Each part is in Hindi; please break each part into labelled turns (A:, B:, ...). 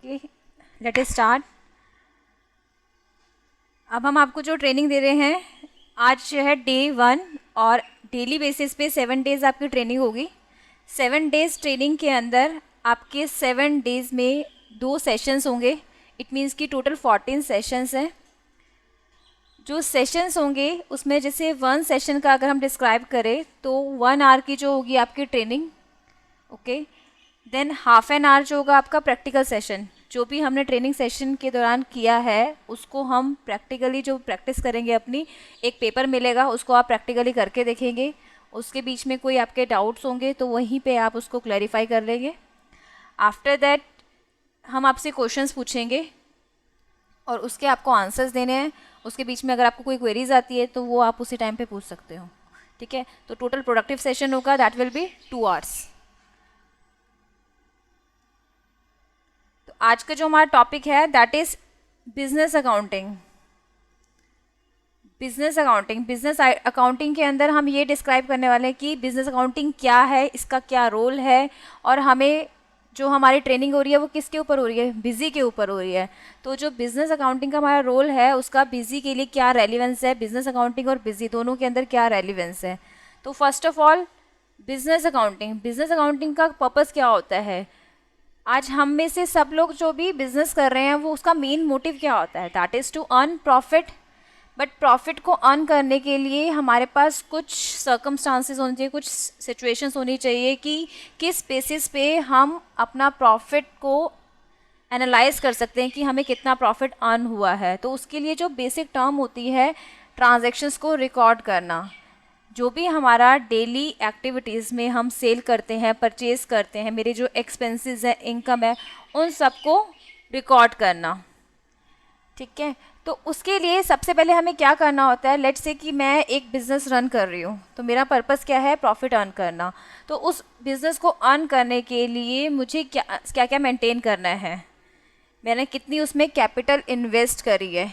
A: Okay, let us start. अब हम आपको जो ट्रेनिंग दे रहे हैं, आज जो है डे 1 और डेली बेसिस पे 7 डेज़ आपकी ट्रेनिंग होगी। 7 डेज़ ट्रेनिंग के अंदर आपके 7 डेज़ में 2 सेशंस होंगे। इट मीन्स कि टोटल 14 सेशंस हैं। जो सेशंस होंगे उसमें जैसे 1 सेशन का अगर हम डिस्क्राइब करें तो 1 आवर की जो होगी आपकी training, okay. Than half an hour जो होगा आपका प्रैक्टिकल सेशन। जो भी हमने ट्रेनिंग सेशन के दौरान किया है उसको हम प्रैक्टिकली जो प्रैक्टिस करेंगे अपनी, एक पेपर मिलेगा उसको आप प्रैक्टिकली करके देखेंगे। उसके बीच में कोई आपके डाउट्स होंगे तो वहीं पे आप उसको क्लैरिफाई कर लेंगे। आफ्टर दैट हम आपसे क्वेश्चंस पूछेंगे और उसके आपको आंसर्स देने हैं। उसके बीच में अगर आपको कोई क्वेरीज आती है तो वो आप उसी टाइम पे पूछ सकते हो, ठीक है। तो टोटल प्रोडक्टिव सेशन होगा, दैट विल बी 2 आवर्स। तो आज का जो हमारा टॉपिक है that is business accounting. Business accounting के अंदर हम ये डिस्क्राइब करने वाले हैं कि बिजनेस अकाउंटिंग क्या है, इसका क्या रोल है, और हमें जो हमारी ट्रेनिंग हो रही है वो किसके ऊपर हो रही है, बिजी के ऊपर हो रही है। तो जो बिजनेस अकाउंटिंग का हमारा रोल है उसका बिजी के लिए क्या रेलिवेंस है, बिजनेस अकाउंटिंग और बिजी दोनों के अंदर क्या रेलिवेंस है। तो first of all business accounting का पर्पस क्या होता है। आज हम में से सब लोग जो भी बिजनेस कर रहे हैं वो उसका मेन मोटिव क्या होता है, that is to earn profit. But profit को अर्न करने के लिए हमारे पास कुछ सर्कमस्टांसेस होने चाहिए, कुछ सिचुएशंस होनी चाहिए कि किस बेसिस पे हम अपना प्रॉफिट को एनालाइज कर सकते हैं कि हमें कितना प्रॉफिट अर्न हुआ है। तो उसके लिए जो बेसिक टर्म होती है ट्रांजैक्शंस को रिकॉर्ड करना। जो भी हमारा डेली एक्टिविटीज़ में हम सेल करते हैं, परचेज करते हैं, मेरे जो एक्सपेंसेस है, इनकम है, उन सबको रिकॉर्ड करना, ठीक है। तो उसके लिए सबसे पहले हमें क्या करना होता है, लेट्स से कि मैं एक बिज़नेस रन कर रही हूँ तो मेरा पर्पस क्या है, प्रॉफिट अर्न करना। तो उस बिज़नेस को अर्न करने के लिए मुझे क्या क्या क्या मेंटेन करना है, मैंने कितनी उसमें कैपिटल इन्वेस्ट करी है,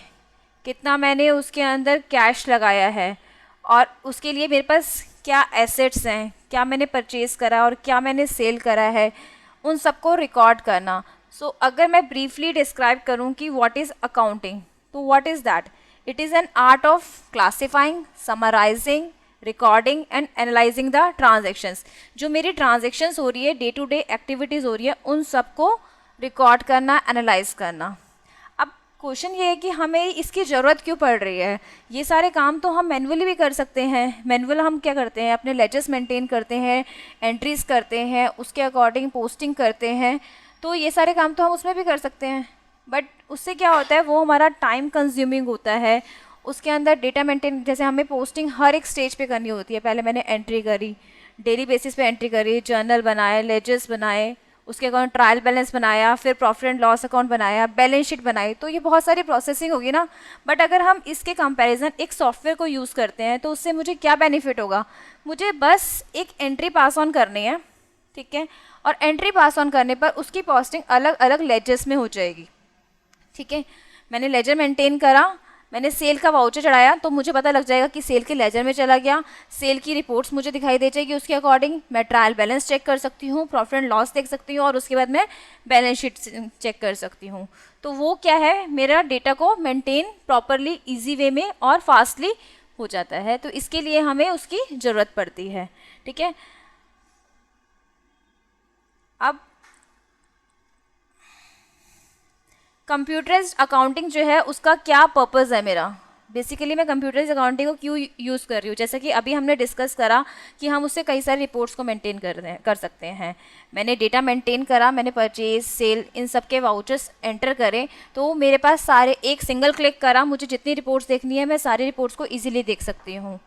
A: कितना मैंने उसके अंदर कैश लगाया है, और उसके लिए मेरे पास क्या एसेट्स हैं, क्या मैंने परचेज करा और क्या मैंने सेल करा है, उन सबको रिकॉर्ड करना। सो अगर मैं ब्रीफली डिस्क्राइब करूं कि व्हाट इज़ अकाउंटिंग, तो what is that, it is an art of classifying, summarising, recording and analysing the transactions. जो मेरी ट्रांजेक्शन्स हो रही है, डे टू डे एक्टिविटीज़ हो रही है, उन सबको रिकॉर्ड करना, एनालाइज करना। अब क्वेश्चन ये है कि हमें इसकी ज़रूरत क्यों पड़ रही है। ये सारे काम तो हम मैनुअली भी कर सकते हैं। मैनुअल हम क्या करते हैं, अपने लेजर्स मेंटेन करते हैं, एंट्रीज करते हैं, उसके अकॉर्डिंग पोस्टिंग करते हैं। तो ये सारे काम तो हम उसमें भी कर सकते हैं, बट उससे क्या होता है, वो हमारा टाइम कंज्यूमिंग होता है। उसके अंदर डेटा मेंटेन, जैसे हमें पोस्टिंग हर एक स्टेज पे करनी होती है। पहले मैंने एंट्री करी, डेली बेसिस पे एंट्री करी, जर्नल बनाए, लेजर्स बनाए, उसके अकाउंट ट्रायल बैलेंस बनाया, फिर प्रॉफिट एंड लॉस अकाउंट बनाया, बैलेंस शीट बनाई। तो ये बहुत सारी प्रोसेसिंग होगी ना। बट अगर हम इसके कंपैरिजन एक सॉफ्टवेयर को यूज़ करते हैं तो उससे मुझे क्या बेनिफिट होगा, मुझे बस एक एंट्री पास ऑन करनी है, ठीक है। और एंट्री पास ऑन करने पर उसकी पोस्टिंग अलग अलग लेजर्स में हो जाएगी, ठीक है। मैंने लेजर मेंटेन करा, मैंने सेल का वाउचर चढ़ाया तो मुझे पता लग जाएगा कि सेल के लेजर में चला गया, सेल की रिपोर्ट्स मुझे दिखाई दे जाएगी। उसके अकॉर्डिंग मैं ट्रायल बैलेंस चेक कर सकती हूँ, प्रॉफिट एंड लॉस देख सकती हूँ, और उसके बाद मैं बैलेंस शीट चेक कर सकती हूँ। तो वो क्या है, मेरा डेटा को मेंटेन प्रॉपरली, ईजी वे में और फास्टली हो जाता है। तो इसके लिए हमें उसकी ज़रूरत पड़ती है, ठीक है। अब कंप्यूटराइज्ड अकाउंटिंग जो है उसका क्या पर्पज़ है मेरा, बेसिकली मैं कंप्यूटराइज्ड अकाउंटिंग को क्यों यूज़ कर रही हूँ। जैसे कि अभी हमने डिस्कस करा कि हम उससे कई सारी रिपोर्ट्स को मेंटेन कर सकते हैं। मैंने डेटा मेंटेन करा, मैंने परचेज, सेल, इन सब के वाउचर्स एंटर करे, तो मेरे पास सारे, एक सिंगल क्लिक करा, मुझे जितनी रिपोर्ट्स देखनी है मैं सारी रिपोर्ट्स को ईजिली देख सकती हूँ।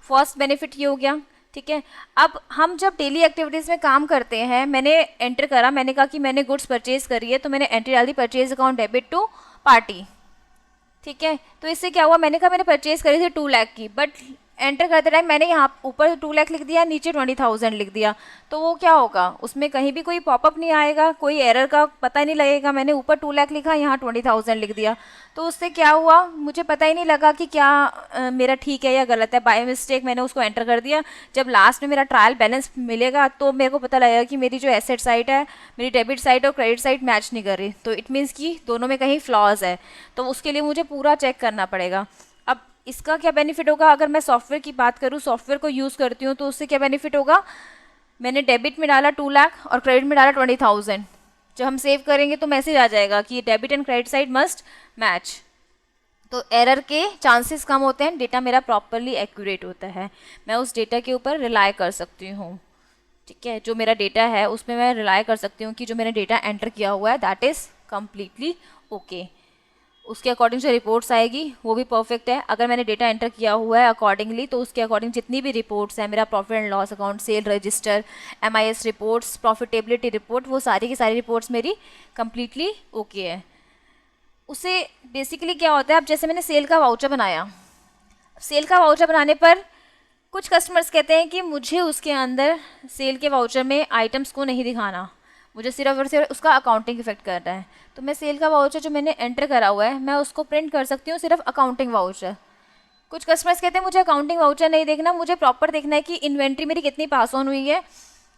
A: फर्स्ट बेनिफिट ये हो गया, ठीक है। अब हम जब डेली एक्टिविटीज़ में काम करते हैं, मैंने एंटर करा, मैंने कहा कि मैंने गुड्स परचेज करी है, तो मैंने एंट्री डाल दी, purchase account debit to party, ठीक है। तो इससे क्या हुआ, मैंने कहा मैंने परचेज करी थी 2 लाख की, बट एंटर करते टाइम मैंने यहाँ ऊपर 2 लाख लिख दिया, नीचे 20,000 लिख दिया, तो वो क्या होगा, उसमें कहीं भी कोई पॉपअप नहीं आएगा, कोई एरर का पता नहीं लगेगा। मैंने ऊपर 2 लाख लिखा, यहाँ 20,000 लिख दिया, तो उससे क्या हुआ, मुझे पता ही नहीं लगा कि क्या मेरा ठीक है या गलत है। बाय मिस्टेक मैंने उसको एंटर कर दिया। जब लास्ट में मेरा ट्रायल बैलेंस मिलेगा तो मेरे को पता लगेगा कि मेरी जो एसेट साइड है, मेरी डेबिट साइड और क्रेडिट साइड मैच नहीं कर रही, तो इट मीन्स कि दोनों में कहीं फ्लॉज है, तो उसके लिए मुझे पूरा चेक करना पड़ेगा। अब इसका क्या बेनिफिट होगा, अगर मैं सॉफ्टवेयर की बात करूँ, सॉफ्टवेयर को यूज़ करती हूँ, तो उससे क्या बेनिफिट होगा, मैंने डेबिट में डाला 2 लाख और क्रेडिट में डाला 20,000, जब हम सेव करेंगे तो मैसेज आ जाएगा कि debit and credit side must match, तो एरर के चांसेस कम होते हैं, डेटा मेरा प्रॉपरली एक्यूरेट होता है, मैं उस डेटा के ऊपर रिलाई कर सकती हूँ। ठीक है, जो मेरा डेटा है उसमें मैं रिलाई कर सकती हूँ कि जो मैंने डेटा एंटर किया हुआ है दैट इज़ कम्प्लीटली ओके। उसके अकॉर्डिंग जो रिपोर्ट्स आएगी वो भी परफेक्ट है। अगर मैंने डेटा एंटर किया हुआ है अकॉर्डिंगली, तो उसके अकॉर्डिंग जितनी भी रिपोर्ट्स हैं, मेरा profit and loss account, cell register, MIS reports, profitability report, वो सारी की सारी रिपोर्ट्स मेरी कम्प्लीटली ओके है। उससे बेसिकली क्या होता है, अब जैसे मैंने सेल का वाउचर बनाया, सेल का वाउचर बनाने पर कुछ कस्टमर्स कहते हैं कि मुझे उसके अंदर सेल के वाउचर में आइटम्स को नहीं दिखाना, मुझे सिर्फ और सिर्फ उसका अकाउंटिंग इफेक्ट करना है, तो मैं सेल का वाउचर जो मैंने एंटर करा हुआ है मैं उसको प्रिंट कर सकती हूँ, सिर्फ अकाउंटिंग वाउचर। कुछ कस्टमर्स कहते हैं मुझे अकाउंटिंग वाउचर नहीं देखना, मुझे प्रॉपर देखना है कि इन्वेंट्री मेरी कितनी पास ऑन हुई है,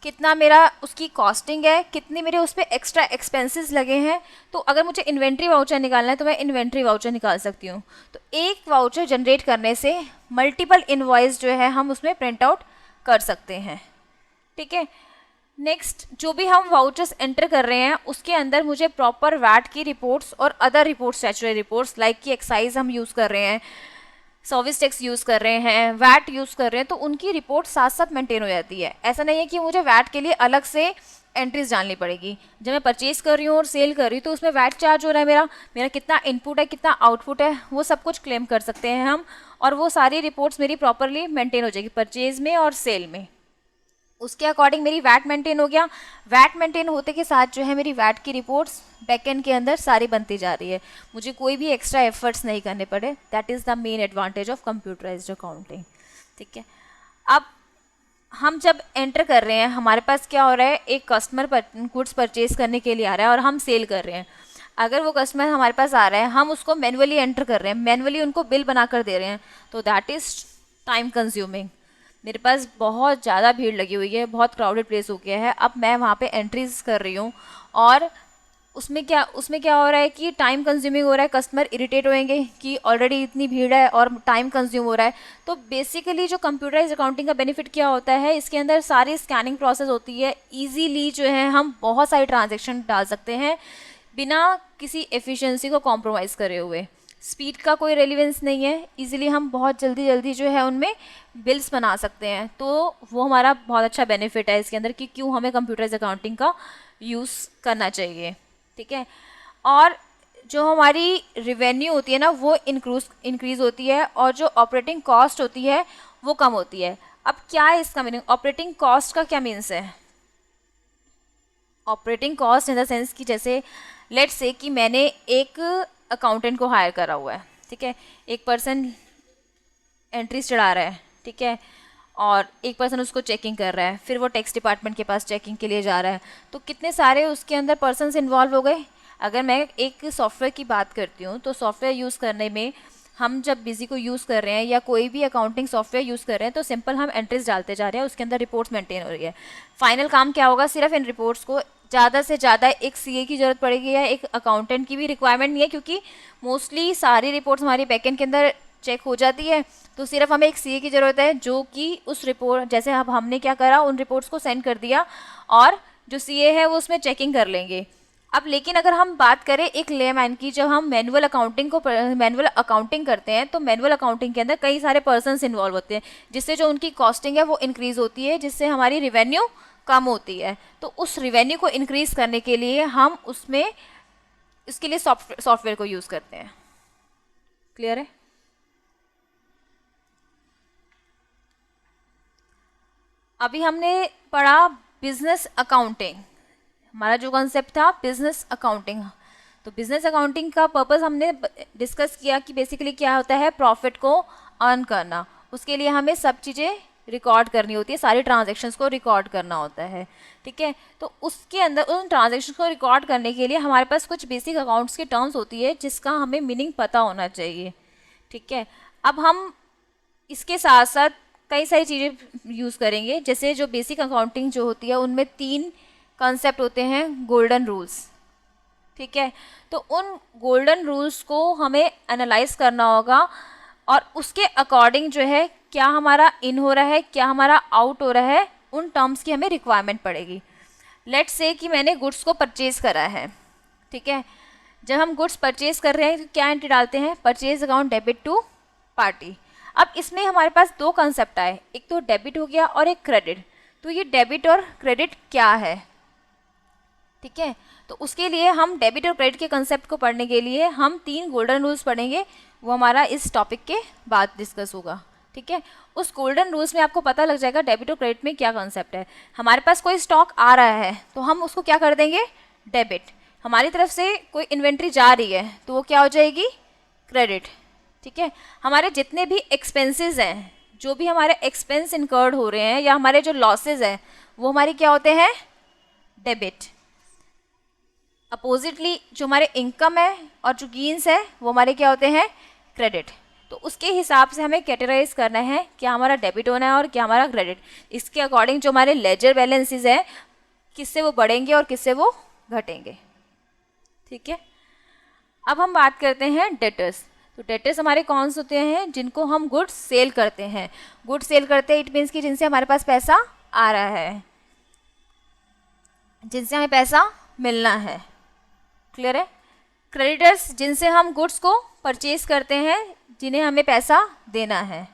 A: कितना मेरा उसकी कॉस्टिंग है, कितने मेरे उस पर एक्स्ट्रा एक्सपेंसेस लगे हैं। तो अगर मुझे इन्वेंट्री वाउचर निकालना है तो मैं इन्वेंट्री वाउचर निकाल सकती हूँ। तो एक वाउचर जनरेट करने से मल्टीपल इनवॉइस जो है हम उसमें प्रिंट आउट कर सकते हैं। ठीक है, नेक्स्ट जो भी हम वाउचर्स एंटर कर रहे हैं उसके अंदर मुझे प्रॉपर वैट की रिपोर्ट्स और other reports, statutory reports like कि एक्साइज हम यूज़ कर रहे हैं, सर्विस टैक्स यूज़ कर रहे हैं, वैट यूज़ कर रहे हैं, तो उनकी रिपोर्ट साथ साथ मेंटेन हो जाती है। ऐसा नहीं है कि मुझे वैट के लिए अलग से एंट्रीज डालनी पड़ेगी। जब मैं परचेज कर रही हूँ और सेल कर रही हूँ तो उसमें वैट चार्ज हो रहा है, मेरा कितना इनपुट है, कितना आउटपुट है, वो सब कुछ क्लेम कर सकते हैं हम, और वो सारी रिपोर्ट्स मेरी प्रॉपरली मेंटेन हो जाएगी परचेज में और सेल में। उसके अकॉर्डिंग मेरी वैट मेंटेन हो गया। वैट मेंटेन होते के साथ जो है मेरी वैट की रिपोर्ट्स बैकएंड के अंदर सारी बनती जा रही है, मुझे कोई भी एक्स्ट्रा एफर्ट्स नहीं करने पड़े। That is the main advantage of computerised accounting. ठीक है, अब हम जब एंटर कर रहे हैं, हमारे पास क्या हो रहा है, एक कस्टमर गुड्स परचेज करने के लिए आ रहा है और हम सेल कर रहे हैं। अगर वो कस्टमर हमारे पास आ रहा है, हम उसको मैनुअली एंटर कर रहे हैं, मैनुअली उनको बिल बना कर दे रहे हैं, तो दैट इज़ टाइम कंज्यूमिंग। मेरे पास बहुत ज़्यादा भीड़ लगी हुई है, बहुत क्राउडेड प्लेस हो गया है, अब मैं वहाँ पे एंट्रीज कर रही हूँ और उसमें क्या हो रहा है कि टाइम कंज्यूमिंग हो रहा है, कस्टमर इरिटेट होएंगे कि ऑलरेडी इतनी भीड़ है और टाइम कंज्यूम हो रहा है। तो बेसिकली जो कंप्यूटराइज अकाउंटिंग का बेनिफिट क्या होता है, इसके अंदर सारी स्कैनिंग प्रोसेस होती है, ईजीली जो है हम बहुत सारी ट्रांजेक्शन डाल सकते हैं बिना किसी एफिशिएंसी को कॉम्प्रोमाइज़ करे हुए। स्पीड का कोई रेलिवेंस नहीं है, इजीली हम बहुत जल्दी जल्दी जो है उनमें बिल्स बना सकते हैं, तो वो हमारा बहुत अच्छा बेनिफिट है इसके अंदर कि क्यों हमें कंप्यूटराइज अकाउंटिंग का यूज़ करना चाहिए। ठीक है, और जो हमारी रेवेन्यू होती है ना वो इंक्रीज होती है और जो ऑपरेटिंग कॉस्ट होती है वो कम होती है। अब क्या है इसका मीनिंग, ऑपरेटिंग कॉस्ट का क्या मीन्स है, operating cost in the sense कि जैसे लेट्स से कि मैंने एक अकाउंटेंट को हायर करा हुआ है, ठीक है, एक पर्सन एंट्रीज चढ़ा रहा है, ठीक है, और एक पर्सन उसको चेकिंग कर रहा है, फिर वो टैक्स डिपार्टमेंट के पास चेकिंग के लिए जा रहा है, तो कितने सारे उसके अंदर पर्सन्स इन्वॉल्व हो गए। अगर मैं एक सॉफ्टवेयर की बात करती हूँ तो सॉफ्टवेयर यूज़ करने में हम जब बिजी को यूज़ कर रहे हैं या कोई भी अकाउंटिंग सॉफ्टवेयर यूज़ कर रहे हैं तो सिंपल हम एंट्रीज डालते जा रहे हैं, उसके अंदर रिपोर्ट्स मेंटेन हो रही है। फाइनल काम क्या होगा, सिर्फ इन रिपोर्ट्स को ज़्यादा से ज़्यादा एक सीए की ज़रूरत पड़ेगी या एक अकाउंटेंट की भी रिक्वायरमेंट नहीं है, क्योंकि मोस्टली सारी रिपोर्ट्स हमारी बैकएंड के अंदर चेक हो जाती है, तो सिर्फ हमें एक सीए की ज़रूरत है जो कि उस रिपोर्ट, जैसे अब हमने क्या करा, उन रिपोर्ट्स को सेंड कर दिया और जो सीए है वो उसमें चेकिंग कर लेंगे। अब लेकिन अगर हम बात करें एक लेमैन की, जब हम मैनुअल अकाउंटिंग करते हैं तो मैनुअल अकाउंटिंग के अंदर कई सारे पर्सन्स इन्वॉल्व होते हैं, जिससे जो उनकी कॉस्टिंग है वो इंक्रीज़ होती है, जिससे हमारी रिवेन्यू कम होती है। तो उस रिवेन्यू को इंक्रीज़ करने के लिए हम उसमें इसके लिए सॉफ्टवेयर को यूज़ करते हैं। क्लियर है? अभी हमने पढ़ा बिजनेस अकाउंटिंग, हमारा जो कॉन्सेप्ट था बिजनेस अकाउंटिंग। तो बिजनेस अकाउंटिंग का पर्पस हमने डिस्कस किया कि बेसिकली क्या होता है, प्रॉफिट को अर्न करना। उसके लिए हमें सब चीज़ें रिकॉर्ड करनी होती है, सारी ट्रांजैक्शंस को रिकॉर्ड करना होता है, ठीक है। तो उसके अंदर उन ट्रांजैक्शंस को रिकॉर्ड करने के लिए हमारे पास कुछ बेसिक अकाउंट्स की टर्म्स होती है जिसका हमें मीनिंग पता होना चाहिए, ठीक है। अब हम इसके साथ साथ कई सारी चीज़ें यूज़ करेंगे, जैसे जो बेसिक अकाउंटिंग जो होती है उनमें 3 कॉन्सेप्ट होते हैं गोल्डन रूल्स, ठीक है। तो उन गोल्डन रूल्स को हमें एनालाइज करना होगा और उसके अकॉर्डिंग जो है क्या हमारा इन हो रहा है, क्या हमारा आउट हो रहा है, उन टर्म्स की हमें रिक्वायरमेंट पड़ेगी। लेट्स से कि मैंने गुड्स को परचेज करा है, ठीक है। जब हम गुड्स परचेज कर रहे हैं तो क्या एंट्री डालते हैं, purchase account debit to party. अब इसमें हमारे पास 2 कंसेप्ट आए, एक तो डेबिट हो गया और एक क्रेडिट। तो ये डेबिट और क्रेडिट क्या है, ठीक है। तो उसके लिए हम डेबिट और क्रेडिट के कंसेप्ट को पढ़ने के लिए हम 3 गोल्डन रूल्स पढ़ेंगे, वो हमारा इस टॉपिक के बाद डिस्कस होगा, ठीक है। उस गोल्डन रूल्स में आपको पता लग जाएगा डेबिट और क्रेडिट में क्या कंसेप्ट है। हमारे पास कोई स्टॉक आ रहा है तो हम उसको क्या कर देंगे, डेबिट। हमारी तरफ से कोई इन्वेंट्री जा रही है तो वो क्या हो जाएगी, क्रेडिट, ठीक है। हमारे जितने भी एक्सपेंसेस हैं, जो भी हमारे एक्सपेंस इनकर्ड हो रहे हैं या हमारे जो लॉसेज हैं, वो हमारे क्या होते हैं, डेबिट। अपोजिटली जो हमारे इनकम है और जो गेन्स है वो हमारे क्या होते हैं, क्रेडिट। तो उसके हिसाब से हमें कैटेगराइज करना है क्या हमारा डेबिट होना है और क्या हमारा क्रेडिट। इसके अकॉर्डिंग जो हमारे लेजर बैलेंसेस हैं किससे वो बढ़ेंगे और किससे वो घटेंगे, ठीक है। अब हम बात करते हैं डेटर्स। तो डेटर्स हमारे कौन से होते हैं, जिनको हम गुड्स सेल करते हैं। गुड्स सेल करते हैं इट मीन्स कि जिनसे हमारे पास पैसा आ रहा है, जिनसे हमें पैसा मिलना है, क्लियर है। क्रेडिटर्स जिनसे हम गुड्स को परचेज करते हैं, जिन्हें हमें पैसा देना है।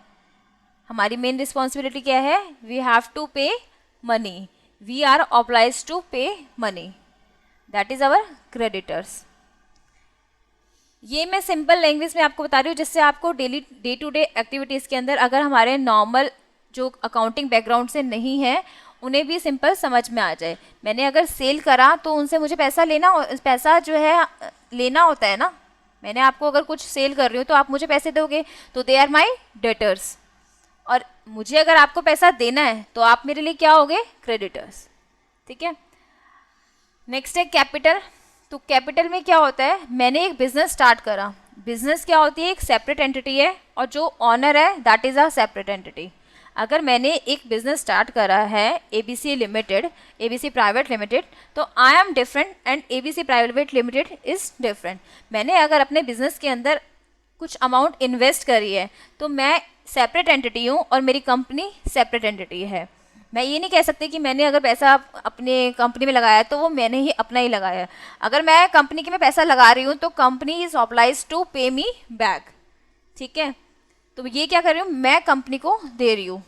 A: हमारी मेन रिस्पॉन्सिबिलिटी क्या है, we have to pay money, we are obliged to pay money, that is our creditors. ये मैं सिंपल लैंग्वेज में आपको बता रही हूँ जिससे आपको daily day to day activities के अंदर अगर हमारे नॉर्मल जो अकाउंटिंग बैकग्राउंड से नहीं है उन्हें भी सिंपल समझ में आ जाए। मैंने अगर सेल करा तो उनसे मुझे पैसा जो है लेना होता है ना। मैंने आपको अगर कुछ सेल कर रही हूँ तो आप मुझे पैसे दोगे, तो दे आर माई डेटर्स। और मुझे अगर आपको पैसा देना है तो आप मेरे लिए क्या होगे, क्रेडिटर्स, ठीक है। नेक्स्ट है कैपिटल। तो कैपिटल में क्या होता है, मैंने एक बिजनेस स्टार्ट करा। बिजनेस क्या होती है, एक सेपरेट एंटिटी है और जो ऑनर है that is a separate entity. अगर मैंने एक बिजनेस स्टार्ट करा है ABC limited, ABC private limited, तो I am different and ABC private limited is different. मैंने अगर अपने बिजनेस के अंदर कुछ अमाउंट इन्वेस्ट करी है तो मैं सेपरेट एंटिटी हूँ और मेरी कंपनी सेपरेट एंटिटी है। मैं ये नहीं कह सकती कि मैंने अगर पैसा अपने कंपनी में लगाया तो वो मैंने ही अपना ही लगाया। अगर मैं कंपनी के में पैसा लगा रही हूँ तो कंपनी इज ऑब्लाइज्ड टू पे मी बैक, ठीक है। तो ये क्या कर रही हूँ, मैं कंपनी को दे रही हूँ,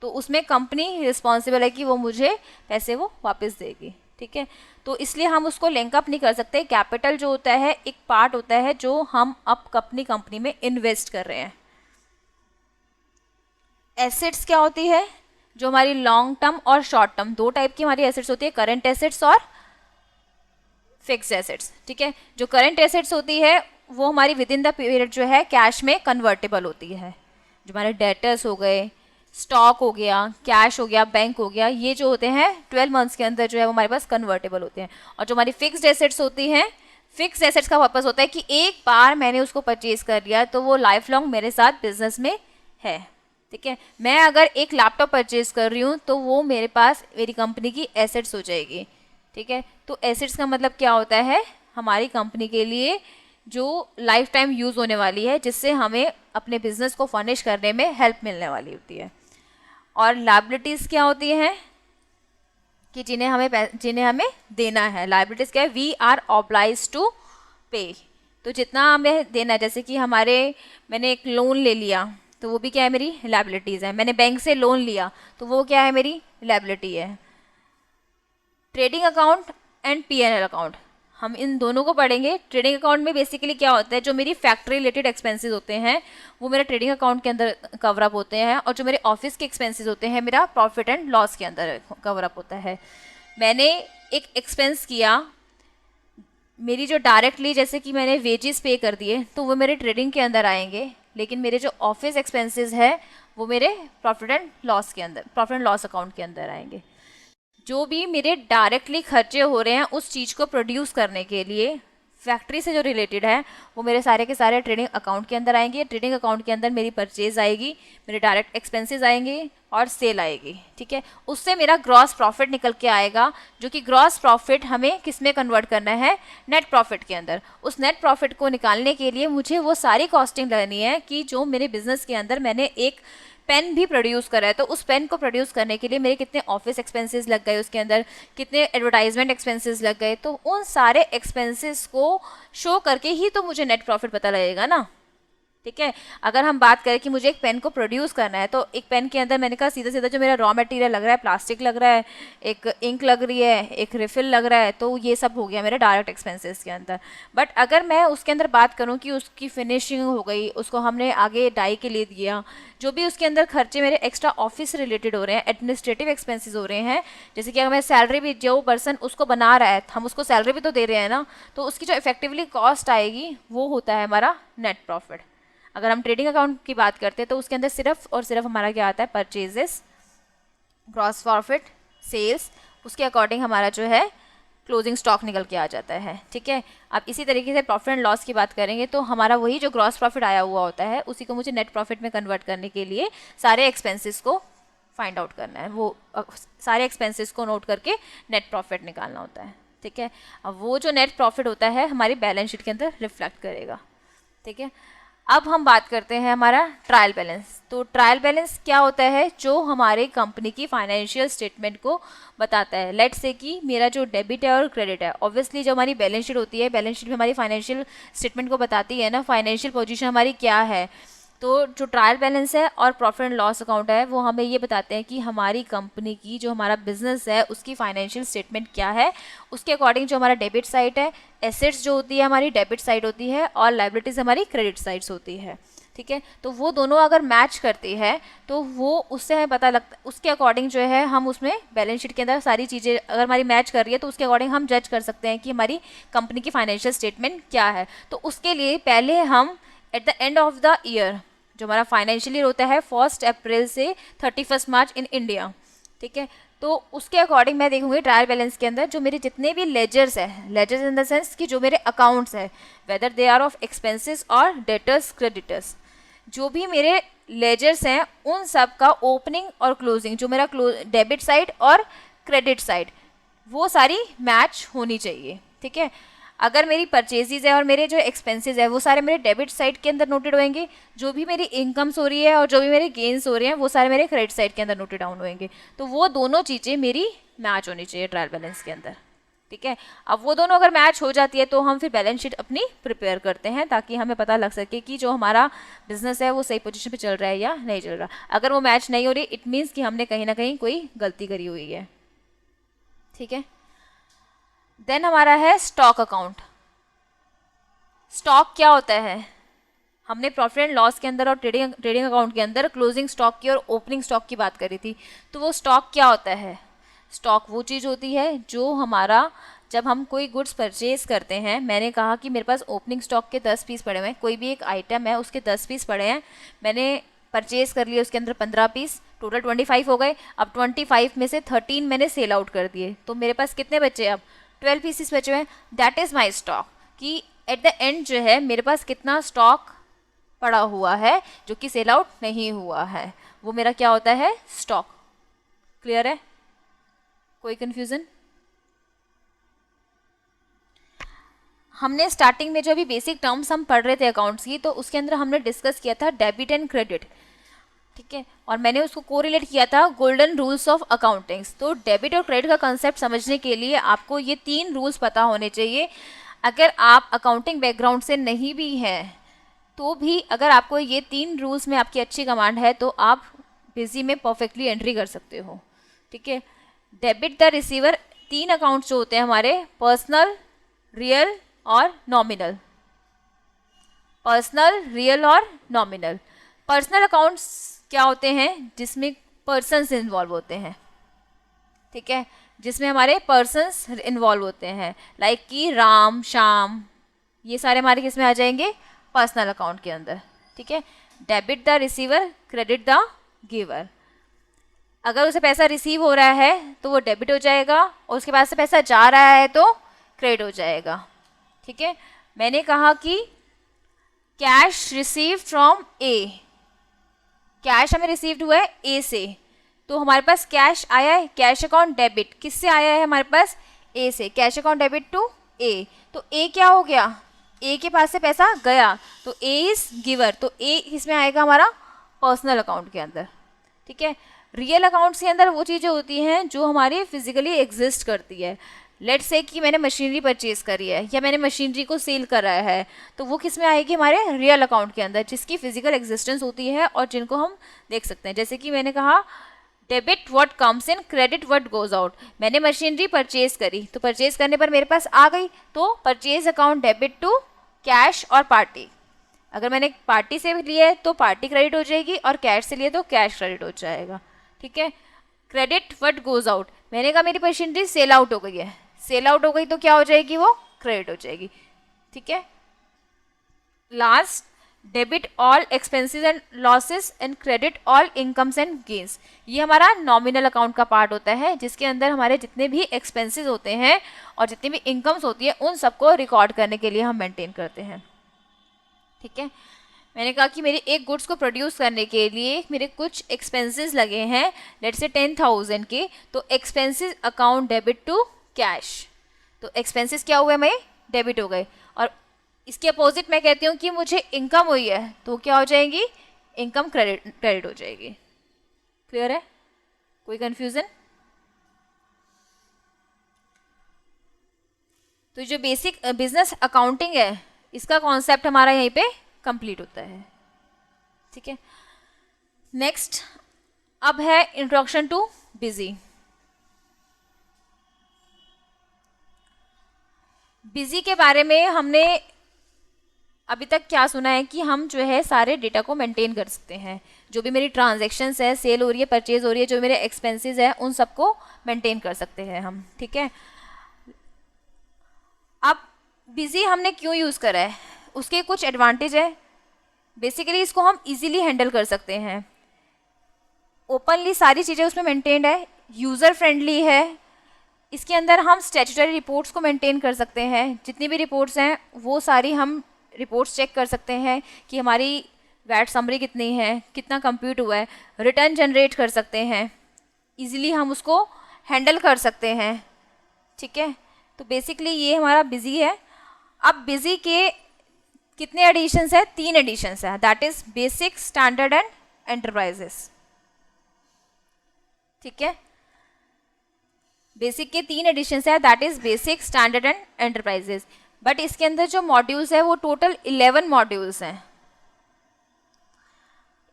A: तो उसमें कंपनी रिस्पॉन्सिबल है कि वो मुझे पैसे वो वापस देगी, ठीक है। तो इसलिए हम उसको लिंक अप नहीं कर सकते। कैपिटल जो होता है एक पार्ट होता है जो हम अब अपनी कंपनी में इन्वेस्ट कर रहे हैं। एसेट्स क्या होती है, जो हमारी लॉन्ग टर्म और शॉर्ट टर्म, 2 टाइप की हमारी एसेट्स होती है, करंट एसेट्स और फिक्स्ड एसेट्स, ठीक है। जो करंट एसेट्स होती है वो हमारी विद इन द पीरियड जो है कैश में कन्वर्टेबल होती है। जो हमारे डेटर्स हो गए, स्टॉक हो गया, कैश हो गया, बैंक हो गया, ये जो होते हैं 12 मंथ्स के अंदर जो है वो हमारे पास कन्वर्टेबल होते हैं। और जो हमारी फिक्स्ड एसेट्स होती हैं, फिक्स्ड एसेट्स का पर्पस होता है कि एक बार मैंने उसको परचेज कर लिया तो वो लाइफ लॉन्ग मेरे साथ बिजनेस में है, ठीक है। मैं अगर एक लैपटॉप परचेज कर रही हूँ तो वो मेरे पास मेरी कंपनी की एसेट्स हो जाएगी, ठीक है। तो एसेट्स का मतलब क्या होता है, हमारी कंपनी के लिए जो लाइफ टाइम यूज़ होने वाली है, जिससे हमें अपने बिजनेस को फर्निश करने में हेल्प मिलने वाली होती है। और लायबिलिटीज़ क्या होती हैं कि जिन्हें हमें देना है। लायबिलिटीज़ क्या है, वी आर ऑब्लाइज्ड टू पे। तो जितना हमें देना है, जैसे कि मैंने एक लोन ले लिया तो वो भी क्या है, मेरी लायबिलिटीज़ है। मैंने बैंक से लोन लिया तो वो क्या है, मेरी लायबिलिटी है। Trading account and P&L account, हम इन दोनों को पढ़ेंगे। ट्रेडिंग अकाउंट में बेसिकली क्या होता है, जो मेरी फैक्ट्री रिलेटेड एक्सपेंसेस होते हैं वो मेरे ट्रेडिंग अकाउंट के अंदर कवर अप होते हैं, और जो मेरे ऑफिस के एक्सपेंसेस होते हैं मेरा प्रॉफिट एंड लॉस के अंदर कवर अप होता है। मैंने एक एक्सपेंस किया, मेरी जो डायरेक्टली जैसे कि मैंने वेजेस पे कर दिए तो वो मेरे ट्रेडिंग के अंदर आएंगे, लेकिन मेरे जो ऑफिस एक्सपेंसेस है वो मेरे प्रॉफिट एंड लॉस के अंदर, प्रॉफिट एंड लॉस अकाउंट के अंदर आएंगे। जो भी मेरे डायरेक्टली खर्चे हो रहे हैं उस चीज़ को प्रोड्यूस करने के लिए फैक्ट्री से जो रिलेटेड है, वो मेरे सारे के सारे ट्रेडिंग अकाउंट के अंदर आएंगे। ट्रेडिंग अकाउंट के अंदर मेरी परचेज आएगी, मेरे डायरेक्ट एक्सपेंसेस आएंगे और सेल आएगी, ठीक है। उससे मेरा ग्रॉस प्रॉफिट निकल के आएगा, जो कि ग्रॉस प्रॉफिट हमें किस में कन्वर्ट करना है, नेट प्रॉफिट के अंदर। उस नेट प्रॉफिट को निकालने के लिए मुझे वो सारी कॉस्टिंग लगनी है कि जो मेरे बिजनेस के अंदर मैंने एक पेन भी प्रोड्यूस करा है, तो उस पेन को प्रोड्यूस करने के लिए मेरे कितने ऑफिस एक्सपेंसेस लग गए, उसके अंदर कितने एडवर्टाइजमेंट एक्सपेंसेस लग गए, तो उन सारे एक्सपेंसेस को शो करके ही तो मुझे नेट प्रॉफिट पता लगेगा ना, ठीक है। अगर हम बात करें कि मुझे एक पेन को प्रोड्यूस करना है, तो एक पेन के अंदर मैंने कहा सीधा सीधा जो मेरा रॉ मटेरियल लग रहा है, प्लास्टिक लग रहा है, एक इंक लग रही है, एक रिफिल लग रहा है, तो ये सब हो गया मेरे डायरेक्ट एक्सपेंसेस के अंदर। बट अगर मैं उसके अंदर बात करूं कि उसकी फिनिशिंग हो गई, उसको हमने आगे डाई के लिए दिया, जो भी उसके अंदर खर्चे मेरे एक्स्ट्रा ऑफिस रिलेटेड हो रहे हैं, एडमिनिस्ट्रेटिव एक्सपेंसेस हो रहे हैं, जैसे कि अगर मैं सैलरी भी, जो पर्सन उसको बना रहा है हम उसको सैलरी भी तो दे रहे हैं ना, तो उसकी जो इफेक्टिवली कॉस्ट आएगी वो होता है हमारा नेट प्रॉफिट। अगर हम ट्रेडिंग अकाउंट की बात करते हैं तो उसके अंदर सिर्फ और सिर्फ हमारा क्या आता है, परचेजेस, ग्रॉस प्रॉफिट, सेल्स, उसके अकॉर्डिंग हमारा जो है क्लोजिंग स्टॉक निकल के आ जाता है, ठीक है। अब इसी तरीके से प्रॉफिट एंड लॉस की बात करेंगे तो हमारा वही जो ग्रॉस प्रॉफिट आया हुआ होता है उसी को मुझे नेट प्रॉफिट में कन्वर्ट करने के लिए सारे एक्सपेंसेस को फाइंड आउट करना है, वो सारे एक्सपेंसेस को नोट करके नेट प्रॉफिट निकालना होता है, ठीक है। अब वो जो नेट प्रॉफिट होता है हमारी बैलेंस शीट के अंदर रिफ्लेक्ट करेगा, ठीक है। अब हम बात करते हैं हमारा ट्रायल बैलेंस। तो ट्रायल बैलेंस क्या होता है, जो हमारे कंपनी की फाइनेंशियल स्टेटमेंट को बताता है। लेट्स से कि मेरा जो डेबिट है और क्रेडिट है, ऑब्वियसली जो हमारी बैलेंस शीट होती है, बैलेंस शीट में हमारी फाइनेंशियल स्टेटमेंट को बताती है ना, फाइनेंशियल पोजीशन हमारी क्या है। तो जो ट्रायल बैलेंस है और प्रॉफिट एंड लॉस अकाउंट है वो हमें ये बताते हैं कि हमारी कंपनी की जो हमारा बिजनेस है उसकी फाइनेंशियल स्टेटमेंट क्या है। उसके अकॉर्डिंग जो हमारा डेबिट साइड है, एसेट्स जो होती है हमारी डेबिट साइड होती है और लाइबिलिटीज हमारी क्रेडिट साइड्स होती है, ठीक है। तो वो दोनों अगर मैच करती है तो वो उससे हमें पता लगता, उसके अकॉर्डिंग जो है हम उसमें बैलेंस शीट के अंदर सारी चीज़ें अगर हमारी मैच कर रही है तो उसके अकॉर्डिंग हम जज कर सकते हैं कि हमारी कंपनी की फाइनेंशियल स्टेटमेंट क्या है। तो उसके लिए पहले हम at the end of the year, जो हमारा फाइनेंशियल ईयर होता है 1 अप्रैल से 31 मार्च इन इंडिया, ठीक है, तो उसके अकॉर्डिंग मैं देखूंगी ट्रायल बैलेंस के अंदर जो मेरे जितने भी लेजर्स है, लेजर्स इन द सेंस कि जो मेरे अकाउंट्स है, whether they are of expenses और डेटर्स क्रेडिटर्स, जो भी मेरे लेजर्स हैं उन सब का ओपनिंग और क्लोजिंग, जो मेरा डेबिट साइड और क्रेडिट साइड, वो सारी मैच होनी चाहिए, ठीक है। अगर मेरी परचेजेज है और मेरे जो एक्सपेंसेस है वो सारे मेरे डेबिट साइड के अंदर नोटेड होंगे, जो भी मेरी इनकम्स हो रही है और जो भी मेरे गेन्स हो रहे हैं वो सारे मेरे क्रेडिट साइड के अंदर नोटेड डाउन होंगे। तो वो दोनों चीज़ें मेरी मैच होनी चाहिए ट्रायल बैलेंस के अंदर, ठीक है। अब वो दोनों अगर मैच हो जाती है तो हम फिर बैलेंस शीट अपनी प्रिपेयर करते हैं ताकि हमें पता लग सके कि जो हमारा बिजनेस है वो सही पोजीशन पे चल रहा है या नहीं चल रहा। अगर वो मैच नहीं हो रही इट मीन्स कि हमने कहीं ना कहीं कोई गलती करी हुई है, ठीक है। देन हमारा है स्टॉक अकाउंट। स्टॉक क्या होता है, हमने प्रॉफिट एंड लॉस के अंदर और ट्रेडिंग अकाउंट के अंदर क्लोजिंग स्टॉक की और ओपनिंग स्टॉक की बात करी थी। तो वो स्टॉक क्या होता है, स्टॉक वो चीज़ होती है जो हमारा जब हम कोई गुड्स परचेज करते हैं, मैंने कहा कि मेरे पास ओपनिंग स्टॉक के 10 पीस पड़े हुए हैं, कोई भी एक आइटम है उसके 10 पीस पड़े हैं, मैंने परचेज कर लिया उसके अंदर 15 पीस, टोटल 25 हो गए। अब 25 में से 13 मैंने सेल आउट कर दिए, तो मेरे पास कितने बचे, अब 12 पीसेस बचे हुए हैं। दैट इज़ माई स्टॉक, कि एट द एंड जो है मेरे पास कितना स्टॉक पड़ा हुआ है जो कि सेल आउट नहीं हुआ है, वो मेरा क्या होता है, स्टॉक। क्लियर है, कोई कंफ्यूजन? हमने स्टार्टिंग में जो अभी बेसिक टर्म्स हम पढ़ रहे थे अकाउंट्स की, तो उसके अंदर हमने डिस्कस किया था डेबिट एंड क्रेडिट, ठीक है, और मैंने उसको कोरिलेट किया था गोल्डन रूल्स ऑफ अकाउंटिंग्स। तो डेबिट और क्रेडिट का कंसेप्ट समझने के लिए आपको ये 3 रूल्स पता होने चाहिए। अगर आप अकाउंटिंग बैकग्राउंड से नहीं भी हैं तो भी अगर आपको ये 3 रूल्स में आपकी अच्छी कमांड है तो आप बिजी में परफेक्टली एंट्री कर सकते हो, ठीक है। डेबिट द रिसीवर, 3 अकाउंट्स जो होते हैं हमारे, पर्सनल, रियल और नॉमिनल। पर्सनल, रियल और नॉमिनल। पर्सनल अकाउंट्स क्या होते हैं, जिसमें पर्सन्स इन्वॉल्व होते हैं, ठीक है, जिसमें हमारे पर्सन्स इन्वॉल्व होते हैं, लाइक कि राम, श्याम, ये सारे हमारे किस में आ जाएंगे, पर्सनल अकाउंट के अंदर, ठीक है। Debit the receiver, credit the giver. अगर उसे पैसा रिसीव हो रहा है तो वो डेबिट हो जाएगा, और उसके पास से पैसा जा रहा है तो क्रेडिट हो जाएगा। ठीक है, मैंने कहा कि cash receive from A, cash हमें रिसीव्ड हुआ है ए से, तो हमारे पास कैश आया है, कैश अकाउंट डेबिट किससे आया है हमारे पास, ए से, कैश अकाउंट डेबिट टू ए। तो ए क्या हो गया, ए के पास से पैसा गया, तो ए इज गिवर, तो ए इसमें आएगा हमारा पर्सनल अकाउंट के अंदर। ठीक है, रियल अकाउंट्स के अंदर वो चीज़ें होती हैं जो हमारी फिजिकली एग्जिस्ट करती है। लेट्स से कि मैंने मशीनरी परचेज करी है या मैंने मशीनरी को सेल करा है, तो वो किस में आएगी, हमारे रियल अकाउंट के अंदर, जिसकी फिजिकल एग्जिस्टेंस होती है और जिनको हम देख सकते हैं। जैसे कि मैंने कहा debit what comes in, credit what goes out. मैंने मशीनरी परचेज करी, तो परचेज करने पर मेरे पास आ गई, तो purchase account debit to cash और पार्टी। अगर मैंने पार्टी से लिए है तो पार्टी क्रेडिट हो जाएगी, और कैश से लिए तो कैश क्रेडिट हो जाएगा। ठीक है, क्रेडिट व्हाट गोज आउट, मैंने कहा मेरी मशीनरी सेल आउट हो गई है, सेल आउट हो गई तो क्या हो जाएगी, वो क्रेडिट हो जाएगी। ठीक है, last debit all expenses and losses and credit all incomes and gains. ये हमारा नॉमिनल अकाउंट का पार्ट होता है, जिसके अंदर हमारे जितने भी एक्सपेंसेस होते हैं और जितनी भी इनकम्स होती है उन सबको रिकॉर्ड करने के लिए हम मेंटेन करते हैं। ठीक है, मैंने कहा कि मेरे एक गुड्स को प्रोड्यूस करने के लिए मेरे कुछ एक्सपेंसेस लगे हैं, लेट्स से 10,000 के, तो expenses account debit to cash, तो एक्सपेंसेस क्या हुए, मैं डेबिट हो गए। और इसके अपोजिट मैं कहती हूँ कि मुझे इनकम हुई है, तो क्या हो जाएगी, इनकम क्रेडिट हो जाएगी। क्लियर है, कोई कंफ्यूजन? तो जो बेसिक बिजनेस अकाउंटिंग है इसका कॉन्सेप्ट हमारा यहीं पे कंप्लीट होता है। ठीक है, नेक्स्ट अब है इंट्रोडक्शन टू बिजी। बिजी के बारे में हमने अभी तक क्या सुना है कि हम जो है सारे डेटा को मेंटेन कर सकते हैं, जो भी मेरी ट्रांजैक्शंस है, सेल हो रही है, परचेज हो रही है, जो मेरे एक्सपेंसेस है, उन सबको मेंटेन कर सकते हैं हम। ठीक है, अब बिजी हमने क्यों यूज़ करा है, उसके कुछ एडवांटेज है। बेसिकली इसको हम इजीली हैंडल कर सकते हैं, ओपनली सारी चीज़ें उसमें मेंटेन्ड है, यूज़र फ्रेंडली है। इसके अंदर हम स्टैट्यूटरी रिपोर्ट्स को मेंटेन कर सकते हैं, जितनी भी रिपोर्ट्स हैं वो सारी हम रिपोर्ट्स चेक कर सकते हैं कि हमारी वैट समरी कितनी है, कितना कंप्यूट हुआ है, रिटर्न जनरेट कर सकते हैं, इजीली हम उसको हैंडल कर सकते हैं। ठीक है, तो बेसिकली ये हमारा बिजी है। अब बिजी के कितने एडिशंस है, 3 एडिशंस है, that is basic, standard and enterprises. ठीक है, बेसिक के 3 एडिशंस है, that is basic, standard and enterprises. But इसके अंदर जो मॉड्यूल्स है वो टोटल 11 मॉड्यूल्स हैं।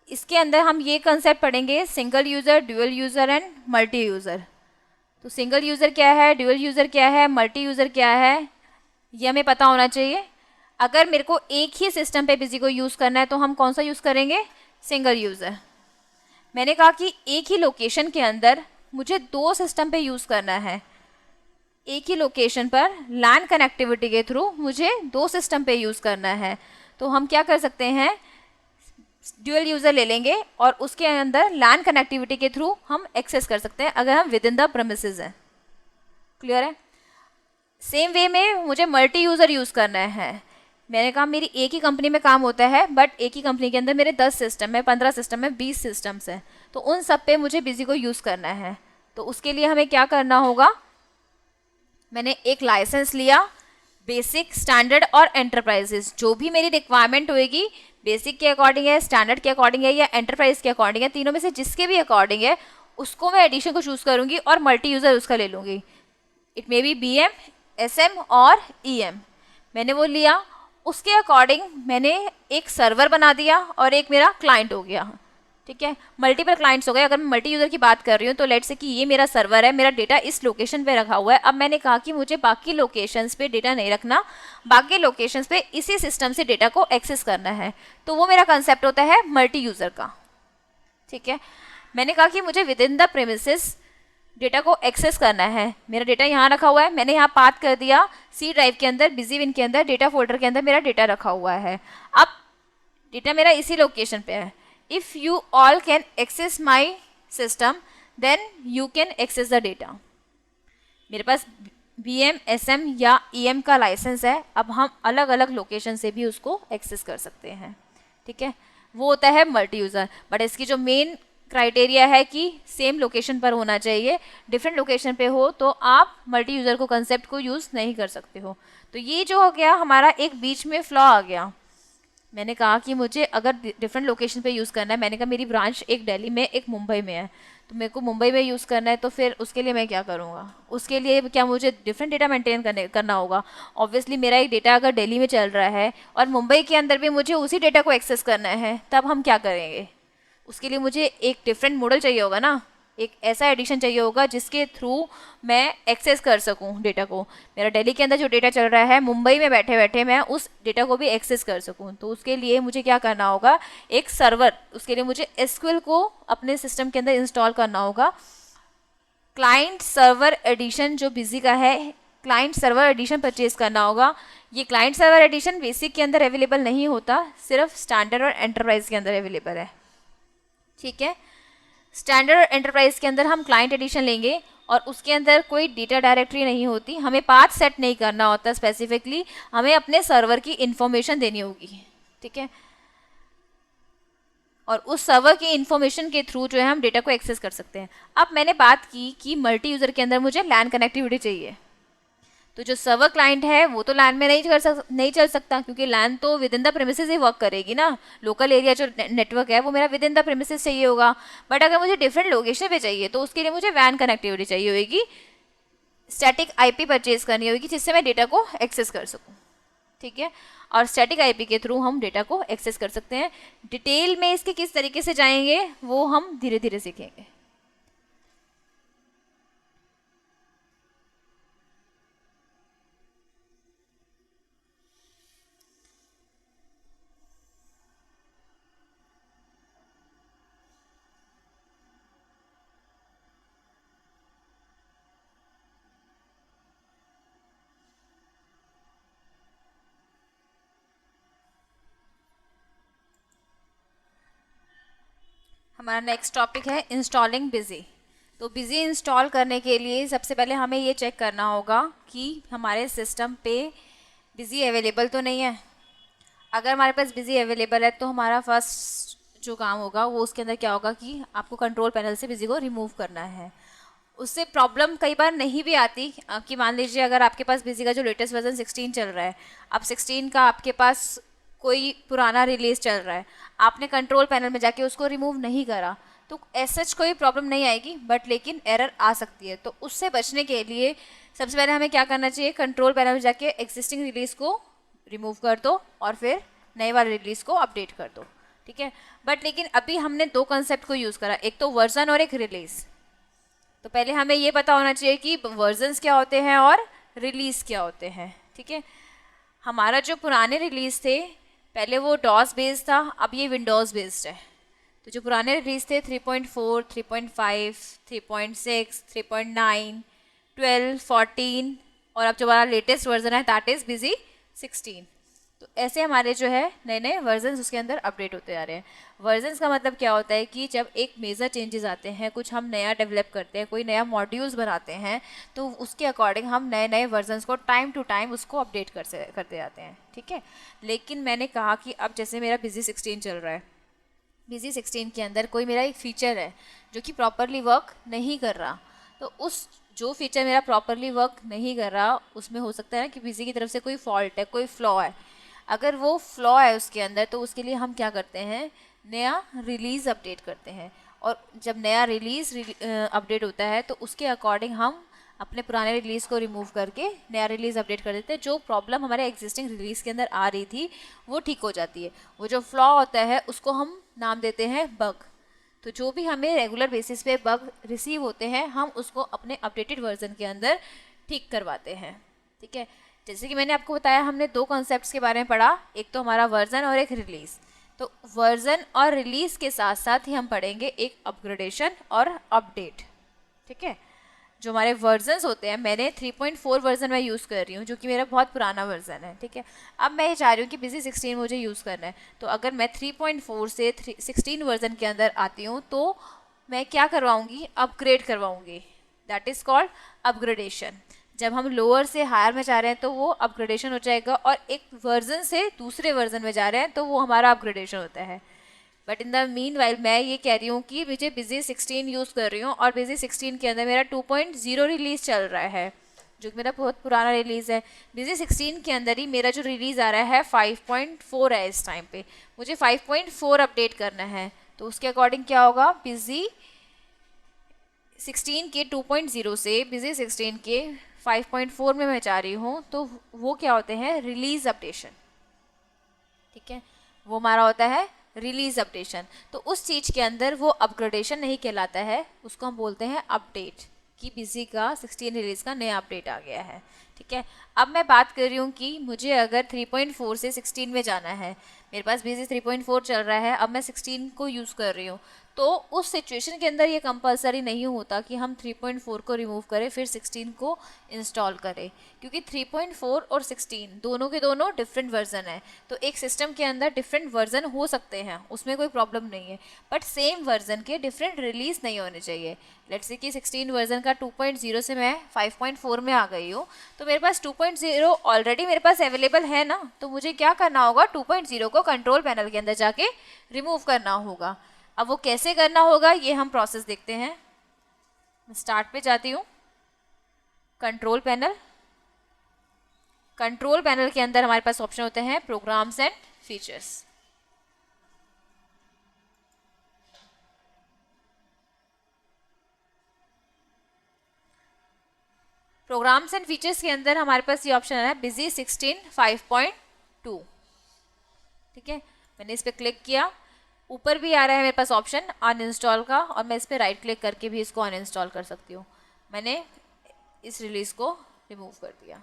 A: इसके अंदर हम ये कंसेप्ट पढ़ेंगे, single user, dual user and multi user. तो सिंगल यूज़र क्या है, ड्यूअल यूज़र क्या है, मल्टी यूज़र क्या है, ये हमें पता होना चाहिए। अगर मेरे को एक ही सिस्टम पे बिजी को यूज़ करना है तो हम कौन सा यूज़ करेंगे, सिंगल यूज़र। मैंने कहा कि एक ही लोकेशन के अंदर मुझे 2 सिस्टम पे यूज़ करना है, एक ही लोकेशन पर लैन कनेक्टिविटी के थ्रू मुझे 2 सिस्टम पे यूज़ करना है, तो हम क्या कर सकते हैं, ड्यूअल यूज़र ले लेंगे और उसके अंदर लैन कनेक्टिविटी के थ्रू हम एक्सेस कर सकते हैं अगर हम विद इन द प्रेमिसेस हैं। क्लियर है? सेम वे में मुझे मल्टी यूज़र यूज़ करना है। मैंने कहा मेरी एक ही कंपनी में काम होता है, बट एक ही कंपनी के अंदर मेरे 10 सिस्टम है, 15 सिस्टम है, 20 सिस्टम्स हैं, तो उन सब पे मुझे बिजी को यूज़ करना है। तो उसके लिए हमें क्या करना होगा, मैंने एक लाइसेंस लिया, बेसिक, स्टैंडर्ड और एंटरप्राइजेस। जो भी मेरी रिक्वायरमेंट होएगी, बेसिक के अकॉर्डिंग है, स्टैंडर्ड के अकॉर्डिंग है या एंटरप्राइज के अकॉर्डिंग है, तीनों में से जिसके भी अकॉर्डिंग है उसको मैं एडिशन को चूज़ करूँगी और मल्टी यूज़र उसका ले लूँगी। It may be BM, SM और EM। मैंने वो लिया, उसके अकॉर्डिंग मैंने एक सर्वर बना दिया और एक मेरा क्लाइंट हो गया। ठीक है, मल्टीपल क्लाइंट्स हो गए। अगर मैं मल्टी यूज़र की बात कर रही हूँ तो लेट्स से कि ये मेरा सर्वर है, मेरा डेटा इस लोकेशन पे रखा हुआ है। अब मैंने कहा कि मुझे बाकी लोकेशंस पे डेटा नहीं रखना, बाकी लोकेशंस पे इसी सिस्टम से डेटा को एक्सेस करना है, तो वो मेरा कंसेप्ट होता है मल्टी यूज़र का। ठीक है, मैंने कहा कि मुझे with in the premises data को एक्सेस करना है। मेरा डेटा यहाँ रखा हुआ है, मैंने यहाँ पाथ कर दिया C ड्राइव के अंदर, बिजीविन के अंदर, डेटा फोल्डर के अंदर मेरा डेटा रखा हुआ है। अब डेटा मेरा इसी लोकेशन पे है, if you all can access my system then you can access the data. मेरे पास VM, SM या EM का लाइसेंस है, अब हम अलग अलग लोकेशन से भी उसको एक्सेस कर सकते हैं, ठीक है। वो होता है मल्टी यूज़र, बट इसकी जो मेन क्राइटेरिया है कि सेम लोकेशन पर होना चाहिए। डिफरेंट लोकेशन पे हो तो आप मल्टी यूज़र को कंसेप्ट को यूज़ नहीं कर सकते हो। तो ये जो हो गया हमारा एक बीच में फ्लॉ आ गया। मैंने कहा कि मुझे अगर डिफरेंट लोकेशन पे यूज़ करना है, मैंने कहा मेरी ब्रांच एक दिल्ली में एक मुंबई में है, तो मेरे को मुंबई में यूज़ करना है, तो फिर उसके लिए मैं क्या करूँगा? उसके लिए क्या मुझे डिफरेंट डेटा मेंटेन करना होगा? ऑब्वियसली मेरा एक डेटा अगर दिल्ली में चल रहा है और मुंबई के अंदर भी मुझे उसी डेटा को एक्सेस करना है, तब हम क्या करेंगे? उसके लिए मुझे एक डिफरेंट मॉडल चाहिए होगा ना, एक ऐसा एडिशन चाहिए होगा जिसके थ्रू मैं एक्सेस कर सकूं डेटा को। मेरा दिल्ली के अंदर जो डेटा चल रहा है, मुंबई में बैठे बैठे मैं उस डेटा को भी एक्सेस कर सकूं। तो उसके लिए मुझे क्या करना होगा? एक सर्वर, उसके लिए मुझे SQL को अपने सिस्टम के अंदर इंस्टॉल करना होगा। क्लाइंट सर्वर एडिशन जो बिजी का है, क्लाइंट सर्वर एडिशन परचेज करना होगा। ये क्लाइंट सर्वर एडिशन बेसिक के अंदर अवेलेबल नहीं होता, सिर्फ स्टैंडर्ड और एंटरप्राइज के अंदर अवेलेबल है, ठीक है। स्टैंडर्ड एंटरप्राइज के अंदर हम क्लाइंट एडिशन लेंगे और उसके अंदर कोई डेटा डायरेक्टरी नहीं होती, हमें पाथ सेट नहीं करना होता स्पेसिफिकली, हमें अपने सर्वर की इंफॉर्मेशन देनी होगी, ठीक है। और उस सर्वर की इंफॉर्मेशन के थ्रू जो है हम डेटा को एक्सेस कर सकते हैं। अब मैंने बात की कि मल्टी यूज़र के अंदर मुझे लैन कनेक्टिविटी चाहिए, तो जो सर्वर क्लाइंट है वो तो लैन में नहीं चल सकता, क्योंकि लैन तो with in the premises he work करेगी ना। लोकल एरिया जो नेटवर्क है वो मेरा विद इन द प्रेमिसेस चाहिए होगा, बट अगर मुझे डिफरेंट लोकेशन पे चाहिए तो उसके लिए मुझे वैन कनेक्टिविटी चाहिए होगी, स्टैटिक IP परचेज करनी होगी जिससे मैं डेटा को एक्सेस कर सकूँ, ठीक है। और स्टैटिक IP के थ्रू हम डेटा को एक्सेस कर सकते हैं। डिटेल में इसके किस तरीके से जाएंगे वो हम धीरे धीरे सीखेंगे। हमारा नेक्स्ट टॉपिक है इंस्टॉलिंग बिजी। तो बिजी इंस्टॉल करने के लिए सबसे पहले हमें ये चेक करना होगा कि हमारे सिस्टम पे बिजी अवेलेबल तो नहीं है। अगर हमारे पास बिजी अवेलेबल है तो हमारा फर्स्ट जो काम होगा वो उसके अंदर क्या होगा कि आपको कंट्रोल पैनल से बिजी को रिमूव करना है। उससे प्रॉब्लम कई बार नहीं भी आती कि मान लीजिए अगर आपके पास बिजी का जो लेटेस्ट वर्जन 16 चल रहा है, अब 16 का आपके पास कोई पुराना रिलीज चल रहा है, आपने कंट्रोल पैनल में जाके उसको रिमूव नहीं करा तो ऐसा कोई प्रॉब्लम नहीं आएगी, बट लेकिन एरर आ सकती है। तो उससे बचने के लिए सबसे पहले हमें क्या करना चाहिए? कंट्रोल पैनल में जाके एग्जिस्टिंग रिलीज को रिमूव कर दो और फिर नए वाले रिलीज को अपडेट कर दो, ठीक है। बट लेकिन अभी हमने दो कंसेप्ट को यूज़ करा, एक तो वर्जन और एक रिलीज। तो पहले हमें ये पता होना चाहिए कि वर्जन्स क्या होते हैं और रिलीज क्या होते हैं, ठीक है। हमारा जो पुराने रिलीज थे पहले वो डॉस बेस्ड था, अब ये विंडोज़ बेस्ड है। तो जो पुराने रिलीज थे 3.4, 3.5, 3.6, 3.9, 12, 14 और अब जो हमारा लेटेस्ट वर्जन है दैट इज़ बिजी 16। तो ऐसे हमारे जो है नए नए वर्जन्स उसके अंदर अपडेट होते जा रहे हैं। वर्जन्स का मतलब क्या होता है कि जब एक मेजर चेंजेस आते हैं, कुछ हम नया डेवलप करते हैं, कोई नया मॉड्यूल्स बनाते हैं, तो उसके अकॉर्डिंग हम नए नए वर्जन्स को टाइम टू टाइम उसको अपडेट करते जाते हैं, ठीक है। लेकिन मैंने कहा कि अब जैसे मेरा बिजी 16 चल रहा है, बिजी 16 के अंदर कोई मेरा एक फ़ीचर है जो कि प्रॉपरली वर्क नहीं कर रहा, तो उस जो फीचर मेरा प्रॉपरली वर्क नहीं कर रहा उसमें हो सकता है ना कि बिजी की तरफ से कोई फॉल्ट है, कोई फ्लॉ है। अगर वो फ्लॉ है उसके अंदर तो उसके लिए हम क्या करते हैं? नया रिलीज़ अपडेट करते हैं। और जब नया रिलीज़ अपडेट होता है तो उसके अकॉर्डिंग हम अपने पुराने रिलीज़ को रिमूव करके नया रिलीज़ अपडेट कर देते हैं। जो प्रॉब्लम हमारे एग्जिस्टिंग रिलीज़ के अंदर आ रही थी वो ठीक हो जाती है। वो जो फ्लॉ होता है उसको हम नाम देते हैं बग। तो जो भी हमें रेगुलर बेसिस पे बग रिसीव होते हैं हम उसको अपने अपडेटेड वर्जन के अंदर ठीक करवाते हैं, ठीक है। जैसे कि मैंने आपको बताया हमने दो कॉन्सेप्ट्स के बारे में पढ़ा, एक तो हमारा वर्जन और एक रिलीज़। तो वर्जन और रिलीज़ के साथ साथ ही हम पढ़ेंगे एक अपग्रेडेशन और अपडेट, ठीक है। जो हमारे वर्जन्स होते हैं, मैंने 3.4 वर्जन मैं यूज़ कर रही हूँ, जो कि मेरा बहुत पुराना वर्जन है, ठीक है। अब मैं ये चाह रही हूँ कि बिजी 16 मुझे यूज़ करना है, तो अगर मैं 3.4 से 16 वर्जन के अंदर आती हूँ तो मैं क्या करवाऊँगी, अपग्रेड करवाऊँगी। That is called upgradation. जब हम लोअर से हायर में जा रहे हैं तो वो अपग्रेडेशन हो जाएगा, और एक वर्जन से दूसरे वर्जन में जा रहे हैं तो वो हमारा अपग्रेडेशन होता है। But in the mean while मैं ये कह रही हूँ कि मुझे बिजी 16 यूज़ कर रही हूँ, और बिजी 16 के अंदर मेरा 2.0 रिलीज़ चल रहा है, जो कि मेरा बहुत पुराना रिलीज़ है। बिजी 16 के अंदर ही मेरा जो रिलीज़ आ रहा है 5.4 है इस टाइम पे, मुझे 5.4 अपडेट करना है। तो उसके अकॉर्डिंग क्या होगा, बिजी 16 के 2.0 से बिजी 16 के 5.4 में मैं जा रही हूँ, तो वो क्या होते हैं, रिलीज़ अपडेशन, ठीक है। वो हमारा होता है रिलीज अपडेशन। तो उस चीज़ के अंदर वो अपग्रेडेशन नहीं कहलाता है, उसको हम बोलते हैं अपडेट, कि बिजी का 16 रिलीज का नया अपडेट आ गया है, ठीक है। अब मैं बात कर रही हूँ कि मुझे अगर 3.4 से 16 में जाना है, मेरे पास बिजी 3.4 चल रहा है, अब मैं 16 को यूज़ कर रही हूँ, तो उस सिचुएशन के अंदर ये कंपलसरी नहीं होता कि हम 3.4 को रिमूव करें फिर 16 को इंस्टॉल करें, क्योंकि 3.4 और 16 दोनों के दोनों डिफरेंट वर्जन है। तो एक सिस्टम के अंदर डिफरेंट वर्जन हो सकते हैं, उसमें कोई प्रॉब्लम नहीं है, बट सेम वर्जन के डिफरेंट रिलीज नहीं होने चाहिए। लेट्स से कि 16 वर्जन का 2.0 से मैं 5.4 में आ गई हूँ, तो मेरे पास 2.0 ऑलरेडी मेरे पास अवेलेबल है ना, तो मुझे क्या करना होगा, 2.0 को कंट्रोल पैनल के अंदर जाके रिमूव करना होगा। अब वो कैसे करना होगा ये हम प्रोसेस देखते हैं। स्टार्ट पे जाती हूँ, कंट्रोल पैनल, कंट्रोल पैनल के अंदर हमारे पास ऑप्शन होते हैं programs and features. Programs and features के अंदर हमारे पास ये ऑप्शन है बिजी 16 5.2, ठीक है। मैंने इस पर क्लिक किया, ऊपर भी आ रहा है मेरे पास ऑप्शन अनइंस्टॉल का, और मैं इस पर राइट क्लिक करके भी इसको अनइंस्टॉल कर सकती हूँ। मैंने इस रिलीज को रिमूव कर दिया।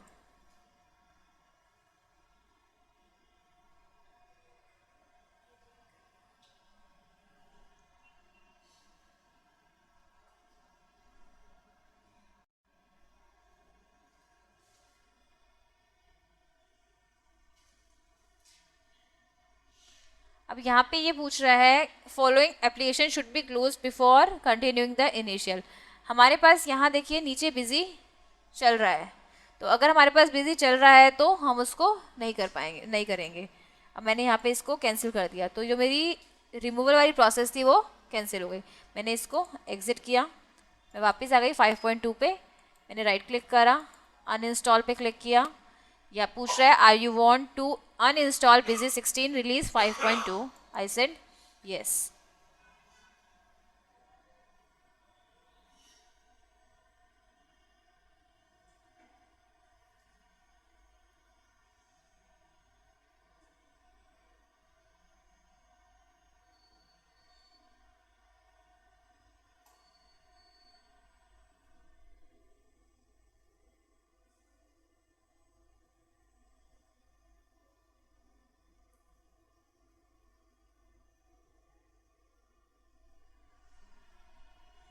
A: अब यहाँ पे ये पूछ रहा है following application should be close before continuing the initial. हमारे पास यहाँ देखिए नीचे बिजी चल रहा है, तो अगर हमारे पास बिजी चल रहा है तो हम उसको नहीं कर पाएंगे, नहीं करेंगे। अब मैंने यहाँ पे इसको कैंसिल कर दिया, तो जो मेरी रिमूवल वाली प्रोसेस थी वो कैंसिल हो गई। मैंने इसको एग्जिट किया, मैं वापस आ गई 5.2 पे, मैंने राइट क्लिक करा, अनइंस्टॉल पे क्लिक किया, या पूछ रहा है are you want to uninstall Busy 16 release 5.2। I said yes.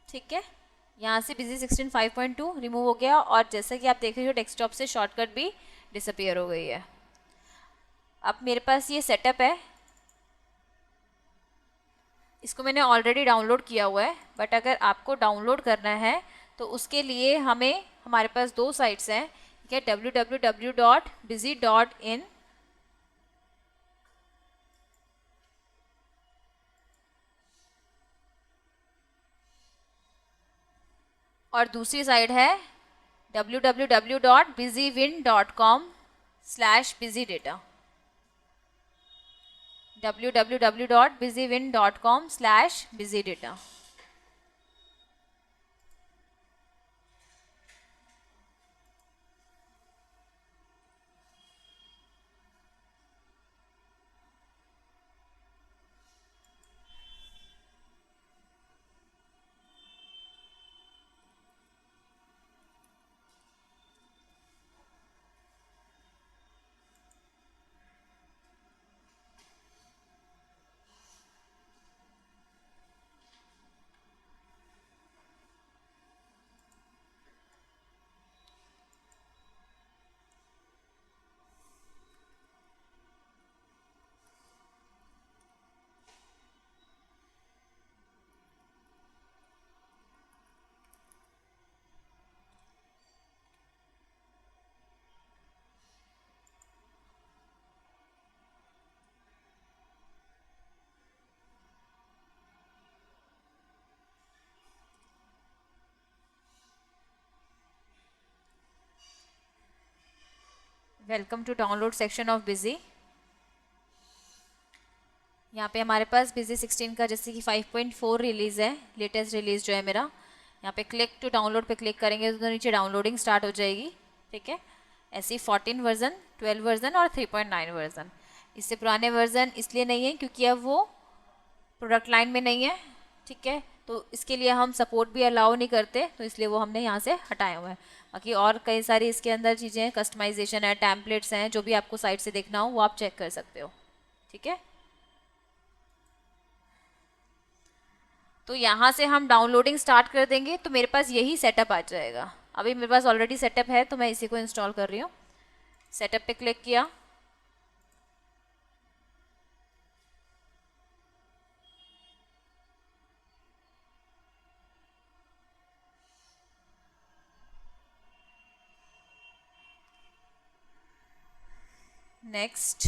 A: ठीक है, यहाँ से बिजी 16 5.2 रिमूव हो गया, और जैसा कि आप देख रहे हो डेस्कटॉप से शॉर्टकट भी डिसअपियर हो गई है। अब मेरे पास ये सेटअप है, इसको मैंने ऑलरेडी डाउनलोड किया हुआ है, बट अगर आपको डाउनलोड करना है तो उसके लिए हमें, हमारे पास दो साइट्स हैं, ठीक है, www.busy.in और दूसरी साइट है www.busywin.com/busydata, www.busywin.com/busydata। Welcome to download section of Busy. यहाँ पे हमारे पास बिजी 16 का जैसे कि 5.4 रिलीज़ है, लेटेस्ट रिलीज़ जो है मेरा। यहाँ पे क्लिक टू डाउनलोड पे क्लिक करेंगे तो नीचे डाउनलोडिंग स्टार्ट हो जाएगी। ठीक है, ऐसी 14 वर्जन, 12 वर्जन और 3.9 वर्जन। इससे पुराने वर्जन इसलिए नहीं है क्योंकि अब वो प्रोडक्ट लाइन में नहीं है। ठीक है, तो इसके लिए हम सपोर्ट भी अलाउ नहीं करते, तो इसलिए वो हमने यहाँ से हटाए हुए हैं। बाकी और कई सारी इसके अंदर चीज़ें हैं, कस्टमाइजेशन है, टैम्पलेट्स हैं, जो भी आपको साइट से देखना हो वो आप चेक कर सकते हो। ठीक है, तो यहाँ से हम डाउनलोडिंग स्टार्ट कर देंगे तो मेरे पास यही सेटअप आ जाएगा। अभी मेरे पास ऑलरेडी सेटअप है तो मैं इसी को इंस्टॉल कर रही हूँ। सेटअप पे क्लिक किया, नेक्स्ट।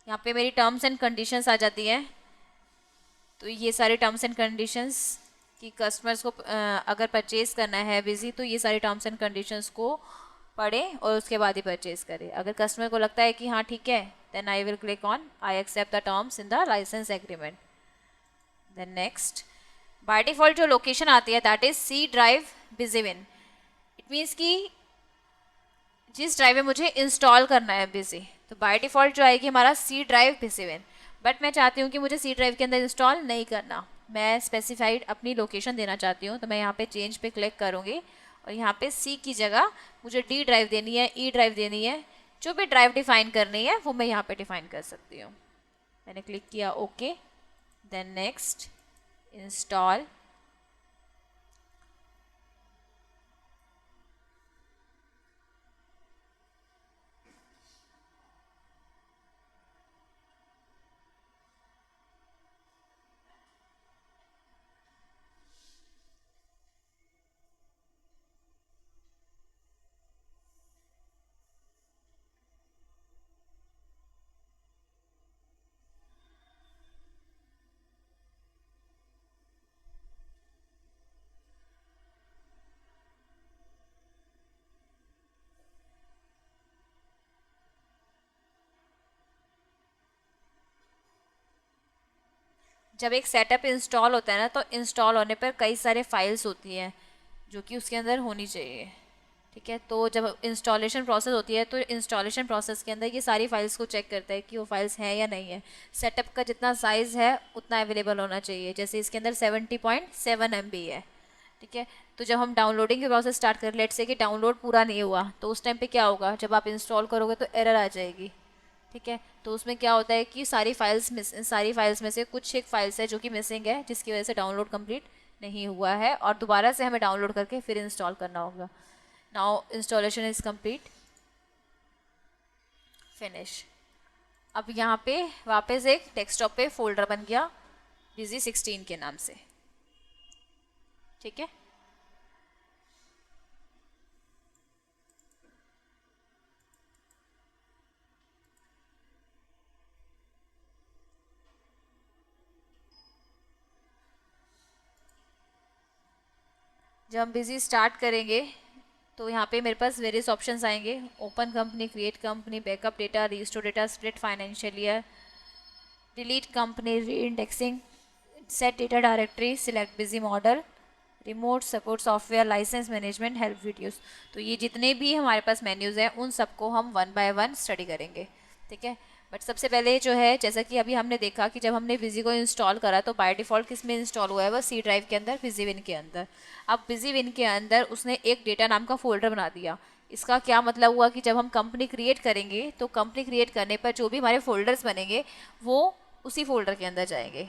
A: यहाँ पे मेरी टर्म्स एंड कंडीशंस आ जाती हैं। तो ये सारे टर्म्स एंड कंडीशंस कि कस्टमर्स को अगर परचेज़ करना है बिजी तो ये सारी टर्म्स एंड कंडीशंस को पढ़े और उसके बाद ही परचेज़ करे। अगर कस्टमर को लगता है कि हाँ ठीक है, then I will click on I accept the terms in the licence agreement. Then next. By default जो लोकेशन आती है that is C drive BusyWin. It means कि जिस ड्राइव में मुझे इंस्टॉल करना है बिजी, तो बाय डिफ़ॉल्ट जो आएगी हमारा सी ड्राइव बिजीविन। बट मैं चाहती हूँ कि मुझे सी ड्राइव के अंदर इंस्टॉल नहीं करना, मैं स्पेसिफाइड अपनी लोकेशन देना चाहती हूँ। तो मैं यहाँ पे चेंज पे क्लिक करूँगी और यहाँ पे सी की जगह मुझे डी ड्राइव देनी है, ई ड्राइव देनी है, जो भी ड्राइव डिफाइन करनी है वो मैं यहाँ पे डिफाइन कर सकती हूँ। मैंने क्लिक किया ओके, देन नेक्स्ट, इंस्टॉल। जब एक सेटअप इंस्टॉल होता है ना, तो इंस्टॉल होने पर कई सारे फाइल्स होती हैं जो कि उसके अंदर होनी चाहिए। ठीक है, तो जब इंस्टॉलेशन प्रोसेस होती है तो इंस्टॉलेशन प्रोसेस के अंदर ये सारी फाइल्स को चेक करता है कि वो फाइल्स हैं या नहीं है। सेटअप का जितना साइज़ है उतना अवेलेबल होना चाहिए। जैसे इसके अंदर 70.7 MB है। ठीक है, तो जब हम डाउनलोडिंग के प्रोसेस स्टार्ट कर, लेट से कि डाउनलोड पूरा नहीं हुआ, तो उस टाइम पे क्या होगा, जब आप इंस्टॉल करोगे तो एरर आ जाएगी। ठीक है, तो उसमें क्या होता है कि सारी फाइल्स में से कुछ एक फाइल्स है जो कि मिसिंग है, जिसकी वजह से डाउनलोड कंप्लीट नहीं हुआ है और दोबारा से हमें डाउनलोड करके फिर इंस्टॉल करना होगा। Now installation is complete, finish. अब यहाँ पे वापस एक डेस्कटॉप पे फोल्डर बन गया बिजी 16 के नाम से। ठीक है, जब हम बिजी स्टार्ट करेंगे तो यहाँ पे मेरे पास वेरियस ऑप्शंस आएंगे। Open company, create company, backup data, restore data, split financial year, delete company, reindexing, set data directory, select Busy model, remote support software, licence management, help videos. तो ये जितने भी हमारे पास मेन्यूज़ हैं उन सबको हम वन बाय वन स्टडी करेंगे। ठीक है, बट सबसे पहले जो है, जैसा कि अभी हमने देखा कि जब हमने बिजी को इंस्टॉल करा तो बाय डिफ़ॉल्ट किस में इंस्टॉल हुआ है, वो सी ड्राइव के अंदर, बिजीविन के अंदर। अब बिजीविन के अंदर उसने एक डेटा नाम का फोल्डर बना दिया। इसका क्या मतलब हुआ कि जब हम कंपनी क्रिएट करेंगे तो कंपनी क्रिएट करने पर जो भी हमारे फोल्डर्स बनेंगे वो उसी फोल्डर के अंदर जाएंगे।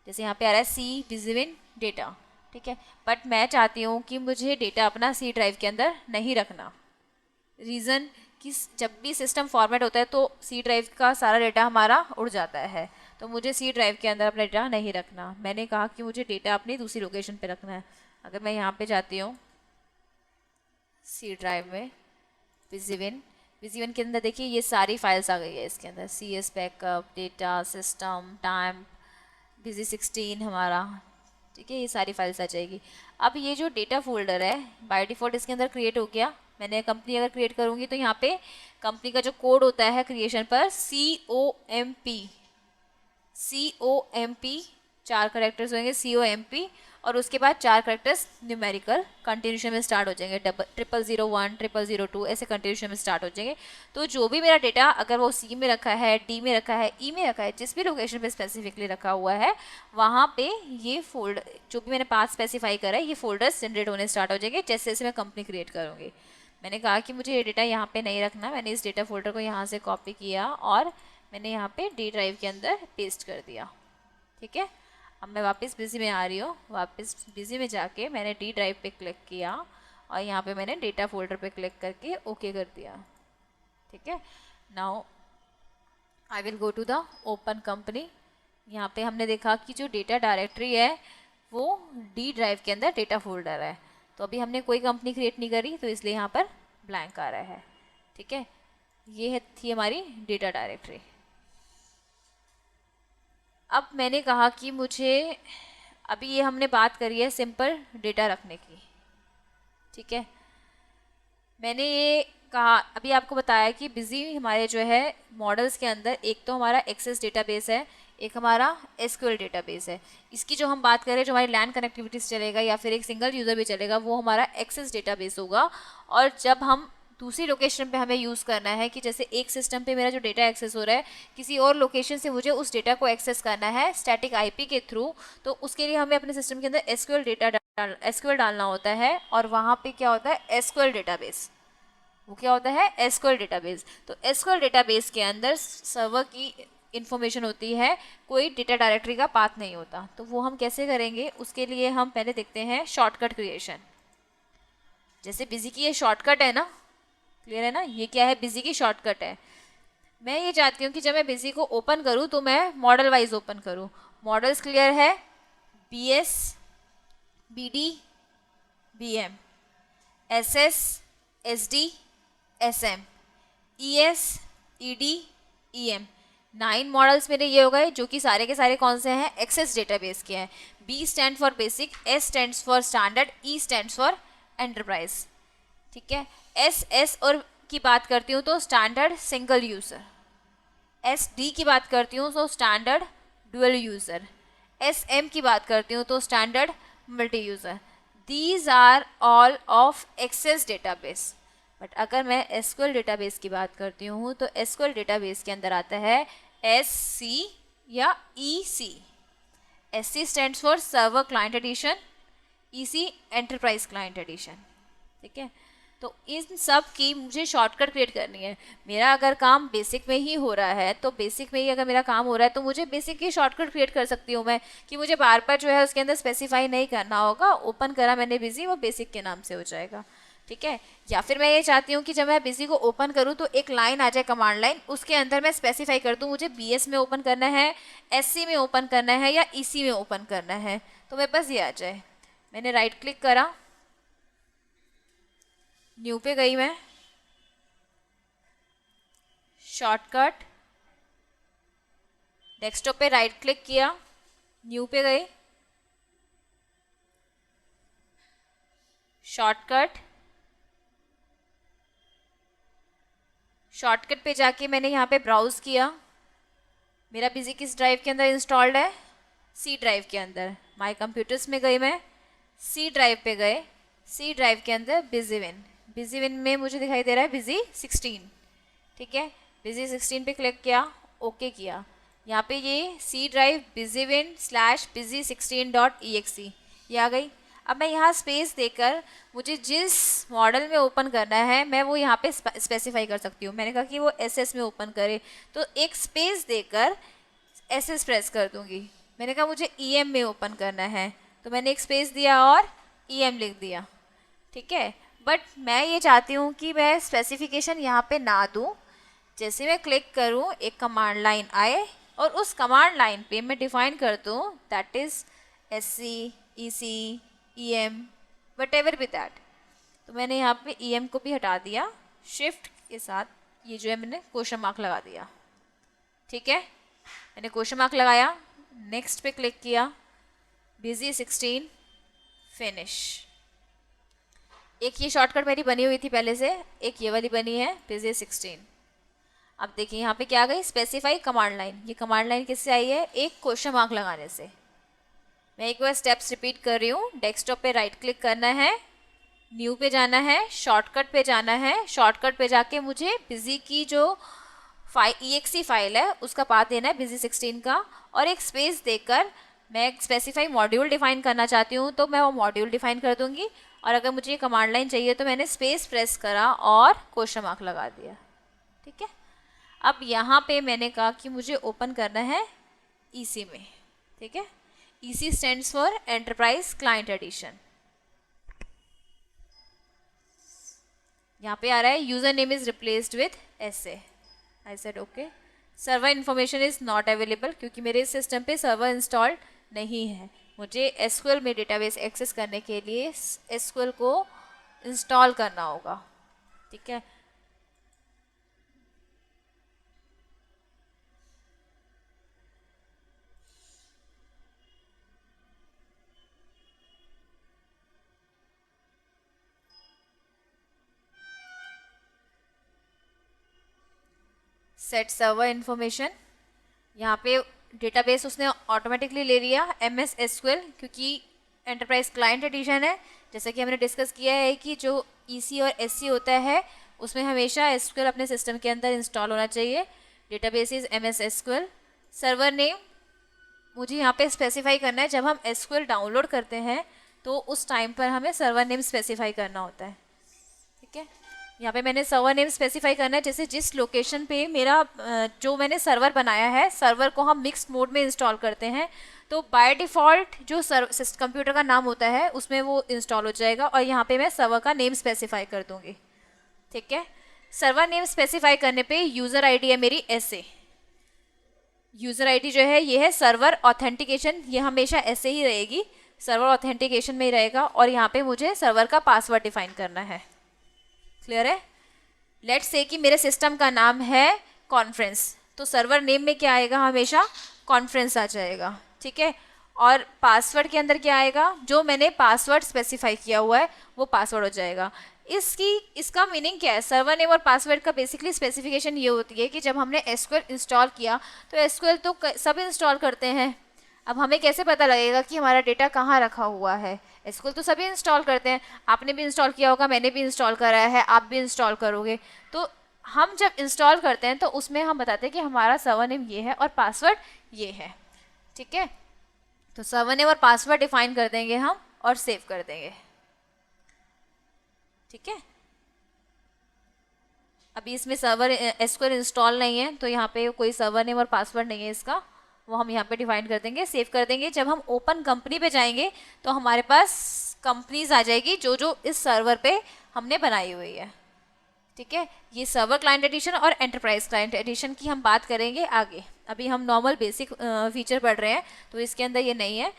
A: जैसे यहाँ पे आ रहा है सी बिजीविन डेटा। ठीक है, बट मैं चाहती हूँ कि मुझे डेटा अपना सी ड्राइव के अंदर नहीं रखना। रीज़न कि जब भी सिस्टम फॉर्मेट होता है तो सी ड्राइव का सारा डेटा हमारा उड़ जाता है, तो मुझे सी ड्राइव के अंदर अपना डेटा नहीं रखना। मैंने कहा कि मुझे डेटा अपनी दूसरी लोकेशन पे रखना है। अगर मैं यहाँ पे जाती हूँ सी ड्राइव में, बिजीविन, बिजीविन के अंदर देखिए ये सारी फाइल्स आ गई है इसके अंदर, C S backup, data, system, time, Busy 16 हमारा। ठीक है, ये सारी फाइल्स आ जाएगी। अब ये जो डेटा फोल्डर है बाय डिफ़ॉल्ट इसके अंदर क्रिएट हो गया। मैंने कंपनी अगर क्रिएट करूँगी तो यहाँ पे कंपनी का जो कोड होता है क्रिएशन पर COMP 4 करेक्टर्स होंगे COMP, और उसके बाद 4 करेक्टर्स न्यूमेरिकल कंटिन्यूशन में स्टार्ट हो जाएंगे, 0001 0002 ऐसे कंटिन्यूशन में स्टार्ट हो जाएंगे। तो जो भी मेरा डेटा अगर वो C में रखा है, D में रखा है, E में रखा है, जिस भी लोकेशन पे स्पेसिफिकली रखा हुआ है वहाँ पे ये फोल्डर जो भी मैंने पाथ स्पेसिफाई करा है ये फोल्डर्स जनरेट होने स्टार्ट हो जाएंगे जैसे जैसे मैं कंपनी क्रिएट करूँगी। मैंने कहा कि मुझे ये डेटा यहाँ पे नहीं रखना, मैंने इस डेटा फोल्डर को यहाँ से कॉपी किया और मैंने यहाँ पे D ड्राइव के अंदर पेस्ट कर दिया। ठीक है, अब मैं वापस बिजी में आ रही हूँ, वापस बिजी में जाके मैंने D ड्राइव पे क्लिक किया और यहाँ पे मैंने डेटा फोल्डर पे क्लिक करके ओके कर दिया। ठीक है, now I will go to the open company. यहाँ पे हमने देखा कि जो डेटा डायरेक्टरी है वो D ड्राइव के अंदर डेटा फोल्डर है, तो अभी हमने कोई कंपनी क्रिएट नहीं करी तो इसलिए यहाँ पर ब्लैंक आ रहा है। ठीक है, ये थी हमारी डेटा डायरेक्टरी। अब मैंने कहा कि मुझे अभी ये हमने बात करी है सिंपल डेटा रखने की। ठीक है, मैंने ये कहा अभी आपको बताया कि बिजी हमारे जो है मॉडल्स के अंदर एक तो हमारा एक्सेस डेटाबेस है, एक हमारा एसक्यूएल डेटाबेस है। इसकी जो हम बात करें जो हमारी लैन कनेक्टिविटी से चलेगा या फिर एक सिंगल यूज़र भी चलेगा वो हमारा एक्सेस डेटाबेस होगा। और जब हम दूसरी लोकेशन पे हमें यूज़ करना है कि जैसे एक सिस्टम पे मेरा जो डेटा एक्सेस हो रहा है किसी और लोकेशन से मुझे उस डेटा को एक्सेस करना है स्टैटिक आईपी के थ्रू, तो उसके लिए हमें अपने सिस्टम के अंदर एसक्यूएल डालना होता है। और वहाँ पे क्या होता है एसक्यूएल डेटाबेस, वो क्या होता है एसक्यूएल डेटाबेस। तो एसक्यूएल डेटाबेस के अंदर सर्वर की इन्फॉर्मेशन होती है, कोई डेटा डायरेक्टरी का पाथ नहीं होता। तो वो हम कैसे करेंगे उसके लिए हम पहले देखते हैं शॉर्टकट क्रिएशन। जैसे बिजी की ये शॉर्टकट है ना, क्लियर है ना, ये क्या है बिजी की शॉर्टकट है। मैं ये चाहती हूँ कि जब मैं बिजी को ओपन करूँ तो मैं मॉडल वाइज ओपन करूँ। मॉडल्स क्लियर है, BS BD BM SS SD SM ES ED EM 9 models मेरे ये हो गए जो कि सारे के सारे कौन से हैं एक्सेस डेटाबेस के हैं। B stand for basic, S stands for standard, E stands for enterprise. ठीक है, S और की बात करती हूँ तो स्टैंडर्ड सिंगल यूज़र, SD की बात करती हूँ तो स्टैंडर्ड डुअल यूज़र, SM की बात करती हूँ तो standard multi user. These are all of access database. But अगर मैं एसक्यूएल डेटाबेस की बात करती हूँ तो एसक्यूएल डेटाबेस के अंदर आता है SC या EC। SC stands for server client edition, EC enterprise client edition. ठीक है, तो इन सब की मुझे शॉर्टकट क्रिएट करनी है। मेरा अगर काम बेसिक में ही हो रहा है तो बेसिक में ही अगर मेरा काम हो रहा है तो मुझे बेसिक की शॉर्टकट क्रिएट कर सकती हूँ मैं, कि मुझे बार बार जो है उसके अंदर स्पेसिफाई नहीं करना होगा। ओपन करा मैंने बिजी, वो बेसिक के नाम से हो जाएगा। ठीक है, या फिर मैं ये चाहती हूँ कि जब मैं बिजी को ओपन करूँ तो एक लाइन आ जाए कमांड लाइन, उसके अंदर मैं स्पेसिफाई कर दूँ मुझे BS में ओपन करना है, SC में ओपन करना है या EC में ओपन करना है, तो मेरे पास ये आ जाए। मैंने राइट क्लिक करा, न्यू पे गई मैं, शॉर्टकट, डेस्कटॉप पे राइट क्लिक किया, न्यू पे गई, शॉर्टकट पे जाके मैंने यहाँ पे ब्राउज किया। मेरा बिजी किस ड्राइव के अंदर इंस्टॉल्ड है, C ड्राइव के अंदर। माय कंप्यूटर्स में गई मैं, C ड्राइव पे गए, C ड्राइव के अंदर बिजी विन में मुझे दिखाई दे रहा है बिजी 16। ठीक है, बिजी 16 पे क्लिक किया, ओके किया। यहाँ पे ये C ड्राइव busywin/busy16.exe ये आ गई। अब मैं यहाँ स्पेस देकर मुझे जिस मॉडल में ओपन करना है मैं वो यहाँ पे स्पेसिफाई कर सकती हूँ। मैंने कहा कि वो SS में ओपन करे तो एक स्पेस देकर SS प्रेस कर दूँगी। मैंने कहा मुझे EM में ओपन करना है तो मैंने एक स्पेस दिया और EM लिख दिया। ठीक है, बट मैं ये चाहती हूँ कि मैं स्पेसिफिकेशन यहाँ पे ना दूँ। जैसे मैं क्लिक करूँ एक कमांड लाइन आए और उस कमांड लाइन पे मैं डिफाइन कर दूँ that is SC EC EM what ever be that. तो मैंने यहाँ पे EM को भी हटा दिया, शिफ्ट के साथ ये जो है मैंने क्वेश्चन मार्क लगा दिया। ठीक है, मैंने क्वेश्चन मार्क लगाया, नेक्स्ट पे क्लिक किया, बिजी 16 फिनिश। एक ये शॉर्टकट मेरी बनी हुई थी पहले से, एक ये वाली बनी है busy 16। अब देखिए यहाँ पे क्या आ गई, स्पेसिफाई कमांड लाइन। ये कमांड लाइन किससे आई है, एक क्वेश्चन मार्क लगाने से। मैं एक बार स्टेप्स रिपीट कर रही हूँ। डेस्कटॉप पे राइट क्लिक करना है, न्यू पे जाना है, शॉर्टकट पे जाना है। शॉर्टकट पे जाके मुझे बिजी की जो EXE फाइल है उसका पाथ देना है busy 16 का, और एक स्पेस देकर मैं एक स्पेसिफाई मॉड्यूल डिफाइन करना चाहती हूँ तो मैं वो मॉड्यूल डिफाइन कर दूंगी। और अगर मुझे ये कमांड लाइन चाहिए तो मैंने स्पेस प्रेस करा और क्वेश्चन मार्क लगा दिया। ठीक है, अब यहाँ पे मैंने कहा कि मुझे ओपन करना है EC में। ठीक है, EC stands for enterprise client edition. यहाँ पे आ रहा है user name is replaced with SA। I said okay. Server information is not available, क्योंकि मेरे सिस्टम पे सर्वर इंस्टॉल्ड नहीं है। मुझे SQL में डेटाबेस एक्सेस करने के लिए SQL को इंस्टॉल करना होगा। ठीक है, सेट सर्वर इन्फॉर्मेशन। यहाँ पे डेटाबेस उसने ऑटोमेटिकली ले लिया MS SQL, क्योंकि एंटरप्राइज क्लाइंट एडिशन है। जैसा कि हमने डिस्कस किया है कि जो EC और SC होता है उसमें हमेशा SQL अपने सिस्टम के अंदर इंस्टॉल होना चाहिए। Database is MS SQL। Server name मुझे यहाँ पे स्पेसिफाई करना है। जब हम SQL डाउनलोड करते हैं तो उस टाइम पर हमें सर्वर नेम स्पेसिफाई करना होता है। ठीक है, यहाँ पे मैंने सर्वर नेम स्पेसिफाई करना है। जैसे जिस लोकेशन पे मेरा जो मैंने सर्वर बनाया है, सर्वर को हम मिक्स्ड मोड में इंस्टॉल करते हैं तो बाय डिफ़ॉल्ट जो कंप्यूटर का नाम होता है उसमें वो इंस्टॉल हो जाएगा, और यहाँ पे मैं सर्वर का नेम स्पेसिफाई कर दूँगी। ठीक है, सर्वर नेम स्पेसिफाई करने पे यूज़र ID है मेरी SA। यूज़र ID जो है ये है सर्वर ऑथेंटिकेशन, ये हमेशा ऐसे ही रहेगी, सर्वर ऑथेंटिकेशन में ही रहेगा। और यहाँ पे मुझे सर्वर का पासवर्ड डिफाइन करना है। क्लियर है? लेट्स से कि मेरे सिस्टम का नाम है कॉन्फ्रेंस, तो सर्वर नेम में क्या आएगा, हमेशा कॉन्फ्रेंस आ जाएगा। ठीक है, और पासवर्ड के अंदर क्या आएगा, जो मैंने पासवर्ड स्पेसिफाई किया हुआ है वो पासवर्ड हो जाएगा। इसका मीनिंग क्या है, सर्वर नेम और पासवर्ड का बेसिकली स्पेसिफिकेशन ये होती है कि जब हमने SQL इंस्टॉल किया तो SQL तो सब इंस्टॉल करते हैं। अब हमें कैसे पता लगेगा कि हमारा डेटा कहाँ रखा हुआ है, SQL तो सभी इंस्टॉल करते हैं। आपने भी इंस्टॉल किया होगा, मैंने भी इंस्टॉल करा है, आप भी इंस्टॉल करोगे। तो हम जब इंस्टॉल करते हैं तो उसमें हम बताते हैं कि हमारा सर्वर नेम ये है और पासवर्ड ये है। ठीक है, तो सर्वर नेम और पासवर्ड डिफाइन कर देंगे हम और सेव कर देंगे। ठीक है, अभी इसमें सर्वर SQL इंस्टॉल नहीं है तो यहाँ पे कोई सर्वर नेम और पासवर्ड नहीं है इसका, वो हम यहाँ पे डिफाइन कर देंगे, सेव कर देंगे। जब हम ओपन कंपनी पे जाएंगे तो हमारे पास कंपनीज आ जाएगी जो जो इस सर्वर पे हमने बनाई हुई है। ठीक है, ये सर्वर क्लाइंट एडिशन और एंटरप्राइज क्लाइंट एडिशन की हम बात करेंगे आगे। अभी हम नॉर्मल बेसिक फीचर पढ़ रहे हैं तो इसके अंदर ये नहीं है।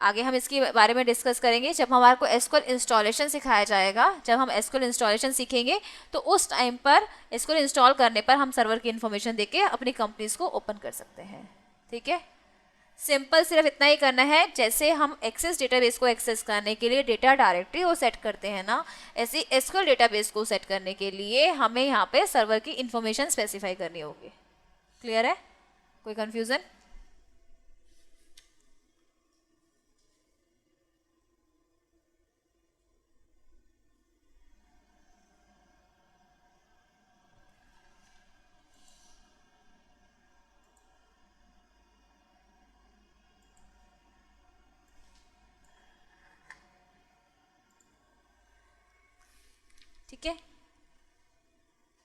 A: आगे हम इसके बारे में डिस्कस करेंगे जब हमारे को SQL इंस्टॉलेशन सिखाया जाएगा। जब हम SQL इंस्टॉलेशन सीखेंगे तो उस टाइम पर SQL इंस्टॉल करने पर हम सर्वर की इन्फॉर्मेशन देके अपनी कंपनीज को ओपन कर सकते हैं। ठीक है, सिंपल सिर्फ इतना ही करना है। जैसे हम एक्सेस डेटाबेस को एक्सेस करने के लिए डेटा डायरेक्टरी को सेट करते हैं ना, ऐसे SQL डेटाबेस को सेट करने के लिए हमें यहाँ पे सर्वर की इन्फॉर्मेशन स्पेसिफाई करनी होगी। क्लियर है? कोई कंफ्यूजन? ठीक है,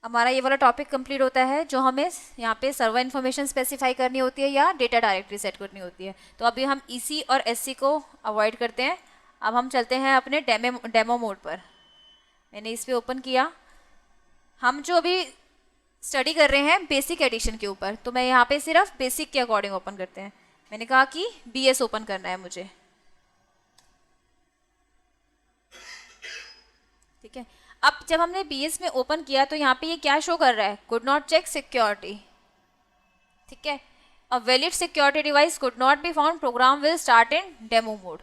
A: हमारा ये वाला टॉपिक कंप्लीट होता है जो हमें यहाँ पे सर्वर इन्फॉर्मेशन स्पेसिफाई करनी होती है या डेटा डायरेक्टरी सेट करनी होती है। तो अभी हम EC और SC को अवॉइड करते हैं। अब हम चलते हैं अपने डेमो मोड पर। मैंने इस पर ओपन किया। हम जो अभी स्टडी कर रहे हैं बेसिक एडिशन के ऊपर, तो मैं यहाँ पे सिर्फ बेसिक के अकॉर्डिंग ओपन करते हैं। मैंने कहा कि BS ओपन करना है मुझे। ठीक है, अब जब हमने BS में ओपन किया तो यहाँ पे ये क्या शो कर रहा है, कुड नॉट चेक सिक्योरिटी। ठीक है, a valid security device could not be found, program will start in demo mode.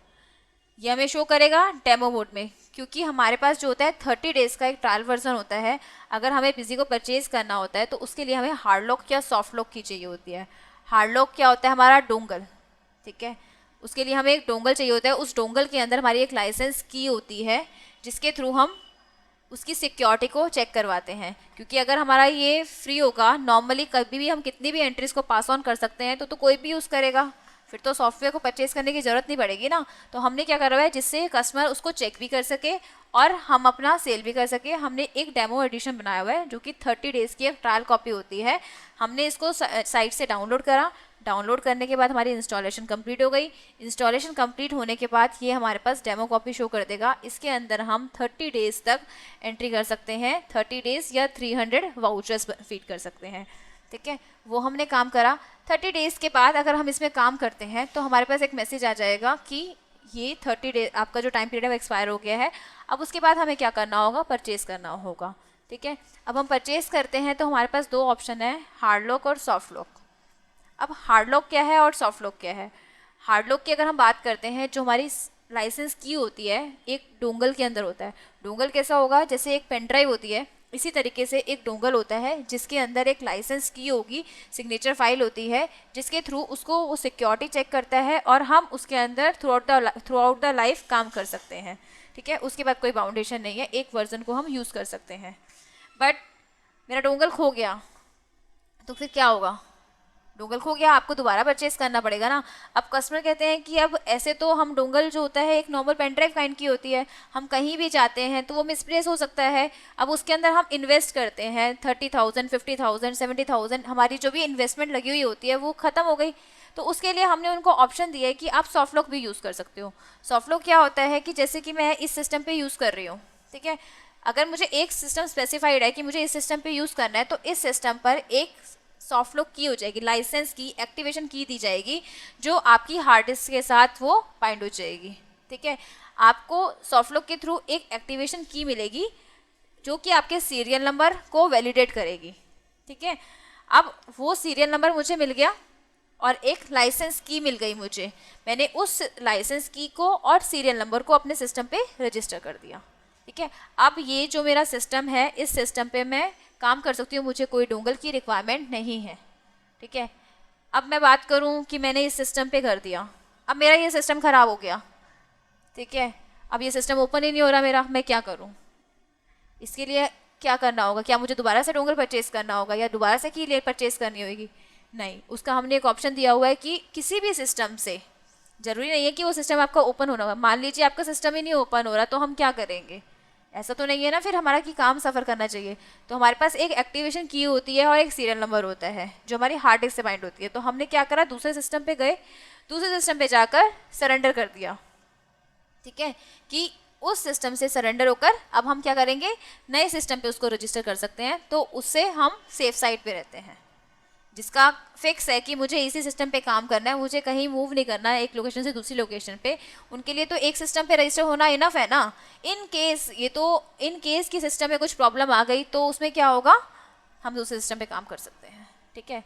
A: ये हमें शो करेगा डेमो मोड में। क्योंकि हमारे पास जो होता है 30 डेज का एक ट्रायल वर्जन होता है। अगर हमें बिजी को परचेज करना होता है तो उसके लिए हमें हार्ड लॉक या सॉफ्ट लॉक की चाहिए होती है। हार्ड लॉक क्या होता है? हमारा डोंगल, ठीक है, उसके लिए हमें एक डोंगल चाहिए होता है। उस डोंगल के अंदर हमारी एक लाइसेंस की होती है जिसके थ्रू हम उसकी सिक्योरिटी को चेक करवाते हैं। क्योंकि अगर हमारा ये फ्री होगा, नॉर्मली कभी भी हम कितनी भी एंट्रीज को पास ऑन कर सकते हैं तो कोई भी यूज़ करेगा, फिर तो सॉफ्टवेयर को परचेज करने की ज़रूरत नहीं पड़ेगी ना। तो हमने क्या करा हुआ है, जिससे कस्टमर उसको चेक भी कर सके और हम अपना सेल भी कर सके, हमने एक डेमो एडिशन बनाया हुआ है जो कि 30 डेज़ की एक ट्रायल कॉपी होती है। हमने इसको साइट से डाउनलोड करा। डाउनलोड करने के बाद हमारी इंस्टॉलेशन कंप्लीट हो गई। इंस्टॉलेशन कंप्लीट होने के बाद ये हमारे पास डेमो कॉपी शो कर देगा। इसके अंदर हम 30 डेज़ तक एंट्री कर सकते हैं, 30 डेज़ या 300 वाउचर्स फीड कर सकते हैं, ठीक है। वो हमने काम करा। 30 डेज़ के बाद अगर हम इसमें काम करते हैं तो हमारे पास एक मैसेज आ जाएगा कि ये 30 डेज आपका जो टाइम पीरियड है वो एक्सपायर हो गया है। अब उसके बाद हमें क्या करना होगा? परचेज़ करना होगा, ठीक है। अब हम परचेज़ करते हैं तो हमारे पास दो ऑप्शन है, हार्ड लॉक और सॉफ्ट लॉक। अब हार्ड लॉक क्या है और सॉफ्ट लॉक क्या है? हार्ड लॉक की अगर हम बात करते हैं, जो हमारी लाइसेंस की होती है एक डोंगल के अंदर होता है। डोंगल कैसा होगा? जैसे एक पेन ड्राइव होती है, इसी तरीके से एक डोंगल होता है जिसके अंदर एक लाइसेंस की होगी, सिग्नेचर फाइल होती है, जिसके थ्रू उसको वो सिक्योरिटी चेक करता है और हम उसके अंदर थ्रू आउट द लाइफ काम कर सकते हैं, ठीक है। उसके बाद कोई बाउंडेशन नहीं है, एक वर्जन को हम यूज़ कर सकते हैं। बट मेरा डोंगल खो गया तो फिर क्या होगा? डोंगल खो गया, आपको दोबारा परचेस करना पड़ेगा ना। अब कस्टमर कहते हैं कि अब ऐसे तो हम डोंगल जो होता है एक नॉर्मल पेन ड्राइव काइंड की होती है, हम कहीं भी जाते हैं तो वो मिसप्लेस हो सकता है। अब उसके अंदर हम इन्वेस्ट करते हैं 30,000, 50,000, 70,000, हमारी जो भी इन्वेस्टमेंट लगी हुई होती है वो ख़त्म हो गई। तो उसके लिए हमने उनको ऑप्शन दिया है कि आप सॉफ्ट लॉक भी यूज़ कर सकते हो। सॉफ्ट लॉक क्या होता है कि जैसे कि मैं इस सिस्टम पर यूज़ कर रही हूँ, ठीक है, अगर मुझे एक सिस्टम स्पेसिफाइड है कि मुझे इस सिस्टम पे यूज़ करना है तो इस सिस्टम पर एक सॉफ्ट लॉक की हो जाएगी, लाइसेंस की एक्टिवेशन की दी जाएगी, जो आपकी हार्ड डिस्क के साथ वो बाइंड हो जाएगी, ठीक है। आपको सॉफ्ट लॉक के थ्रू एक एक्टिवेशन की मिलेगी जो कि आपके सीरियल नंबर को वैलिडेट करेगी, ठीक है। अब वो सीरियल नंबर मुझे मिल गया और एक लाइसेंस की मिल गई मुझे, मैंने उस लाइसेंस की को और सीरियल नंबर को अपने सिस्टम पे रजिस्टर कर दिया, ठीक है। अब ये जो मेरा सिस्टम है, इस सिस्टम पे मैं काम कर सकती हूँ, मुझे कोई डोंगल की रिक्वायरमेंट नहीं है, ठीक है। अब मैं बात करूँ कि मैंने इस सिस्टम पे कर दिया, अब मेरा ये सिस्टम ख़राब हो गया, ठीक है, अब ये सिस्टम ओपन ही नहीं हो रहा मेरा, मैं क्या करूँ? इसके लिए क्या करना होगा? क्या मुझे दोबारा से डोंगल परचेज़ करना होगा या दोबारा से की ले परचेज़ करनी होगी? नहीं, उसका हमने एक ऑप्शन दिया हुआ है कि किसी भी सिस्टम से, ज़रूरी नहीं है कि वो सिस्टम आपका ओपन होना होगा। मान लीजिए आपका सिस्टम ही नहीं ओपन हो रहा तो हम क्या करेंगे? ऐसा तो नहीं है ना, फिर हमारा कि काम सफ़र करना चाहिए। तो हमारे पास एक एक्टिवेशन की होती है और एक सीरियल नंबर होता है जो हमारी हार्ड डिस्क से बाइंड होती है। तो हमने क्या करा, दूसरे सिस्टम पे गए, दूसरे सिस्टम पे जाकर सरेंडर कर दिया, ठीक है, कि उस सिस्टम से सरेंडर होकर अब हम क्या करेंगे, नए सिस्टम पे उसको रजिस्टर कर सकते हैं। तो उससे हम सेफ साइड पे रहते हैं, जिसका फिक्स है कि मुझे इसी सिस्टम पे काम करना है, मुझे कहीं मूव नहीं करना है एक लोकेशन से दूसरी लोकेशन पे। उनके लिए तो एक सिस्टम पे रजिस्टर होना इनफ है ना। इन केस की सिस्टम में कुछ प्रॉब्लम आ गई तो उसमें क्या होगा, हम दूसरे सिस्टम पे काम कर सकते हैं, ठीक है।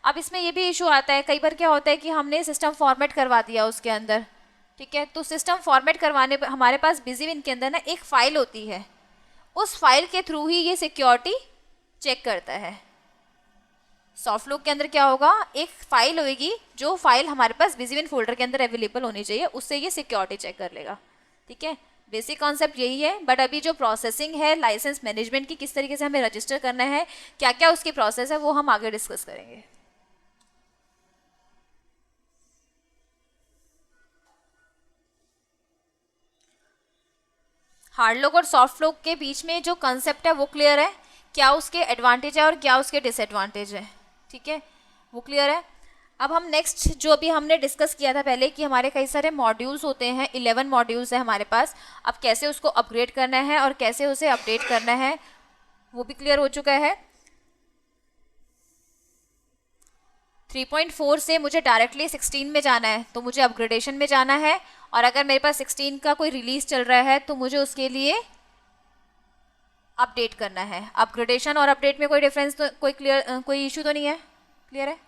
A: अब इसमें ये भी इशू आता है, कई बार क्या होता है कि हमने सिस्टम फॉर्मेट करवा दिया उसके अंदर, ठीक है, तो सिस्टम फॉर्मेट करवाने पर हमारे पास बिजीविन के अंदर ना एक फ़ाइल होती है, उस फाइल के थ्रू ही ये सिक्योरिटी चेक करता है। सॉफ्ट लॉक के अंदर क्या होगा, एक फाइल होगी, जो फाइल हमारे पास बिजीविन फोल्डर के अंदर अवेलेबल होनी चाहिए, उससे ये सिक्योरिटी चेक कर लेगा, ठीक है। बेसिक कॉन्सेप्ट यही है। बट अभी जो प्रोसेसिंग है लाइसेंस मैनेजमेंट की, किस तरीके से हमें रजिस्टर करना है, क्या क्या उसकी प्रोसेस है, वो हम आगे डिस्कस करेंगे। हार्ड लॉक और सॉफ्ट लॉक के बीच में जो कंसेप्ट है वो क्लियर है, क्या उसके एडवांटेज है और क्या उसके डिसएडवांटेज है, ठीक है, वो क्लियर है। अब हम नेक्स्ट जो अभी हमने डिस्कस किया था पहले कि हमारे कई सारे मॉड्यूल्स होते हैं, 11 मॉड्यूल्स है हमारे पास, अब कैसे उसको अपग्रेड करना है और कैसे उसे अपडेट करना है वो भी क्लियर हो चुका है। 3.4 से मुझे डायरेक्टली 16 में जाना है तो मुझे अपग्रेडेशन में जाना है, और अगर मेरे पास 16 का कोई रिलीज चल रहा है तो मुझे उसके लिए अपडेट करना है। अपग्रेडेशन और अपडेट में कोई डिफरेंस तो कोई इशू तो नहीं है, क्लियर है।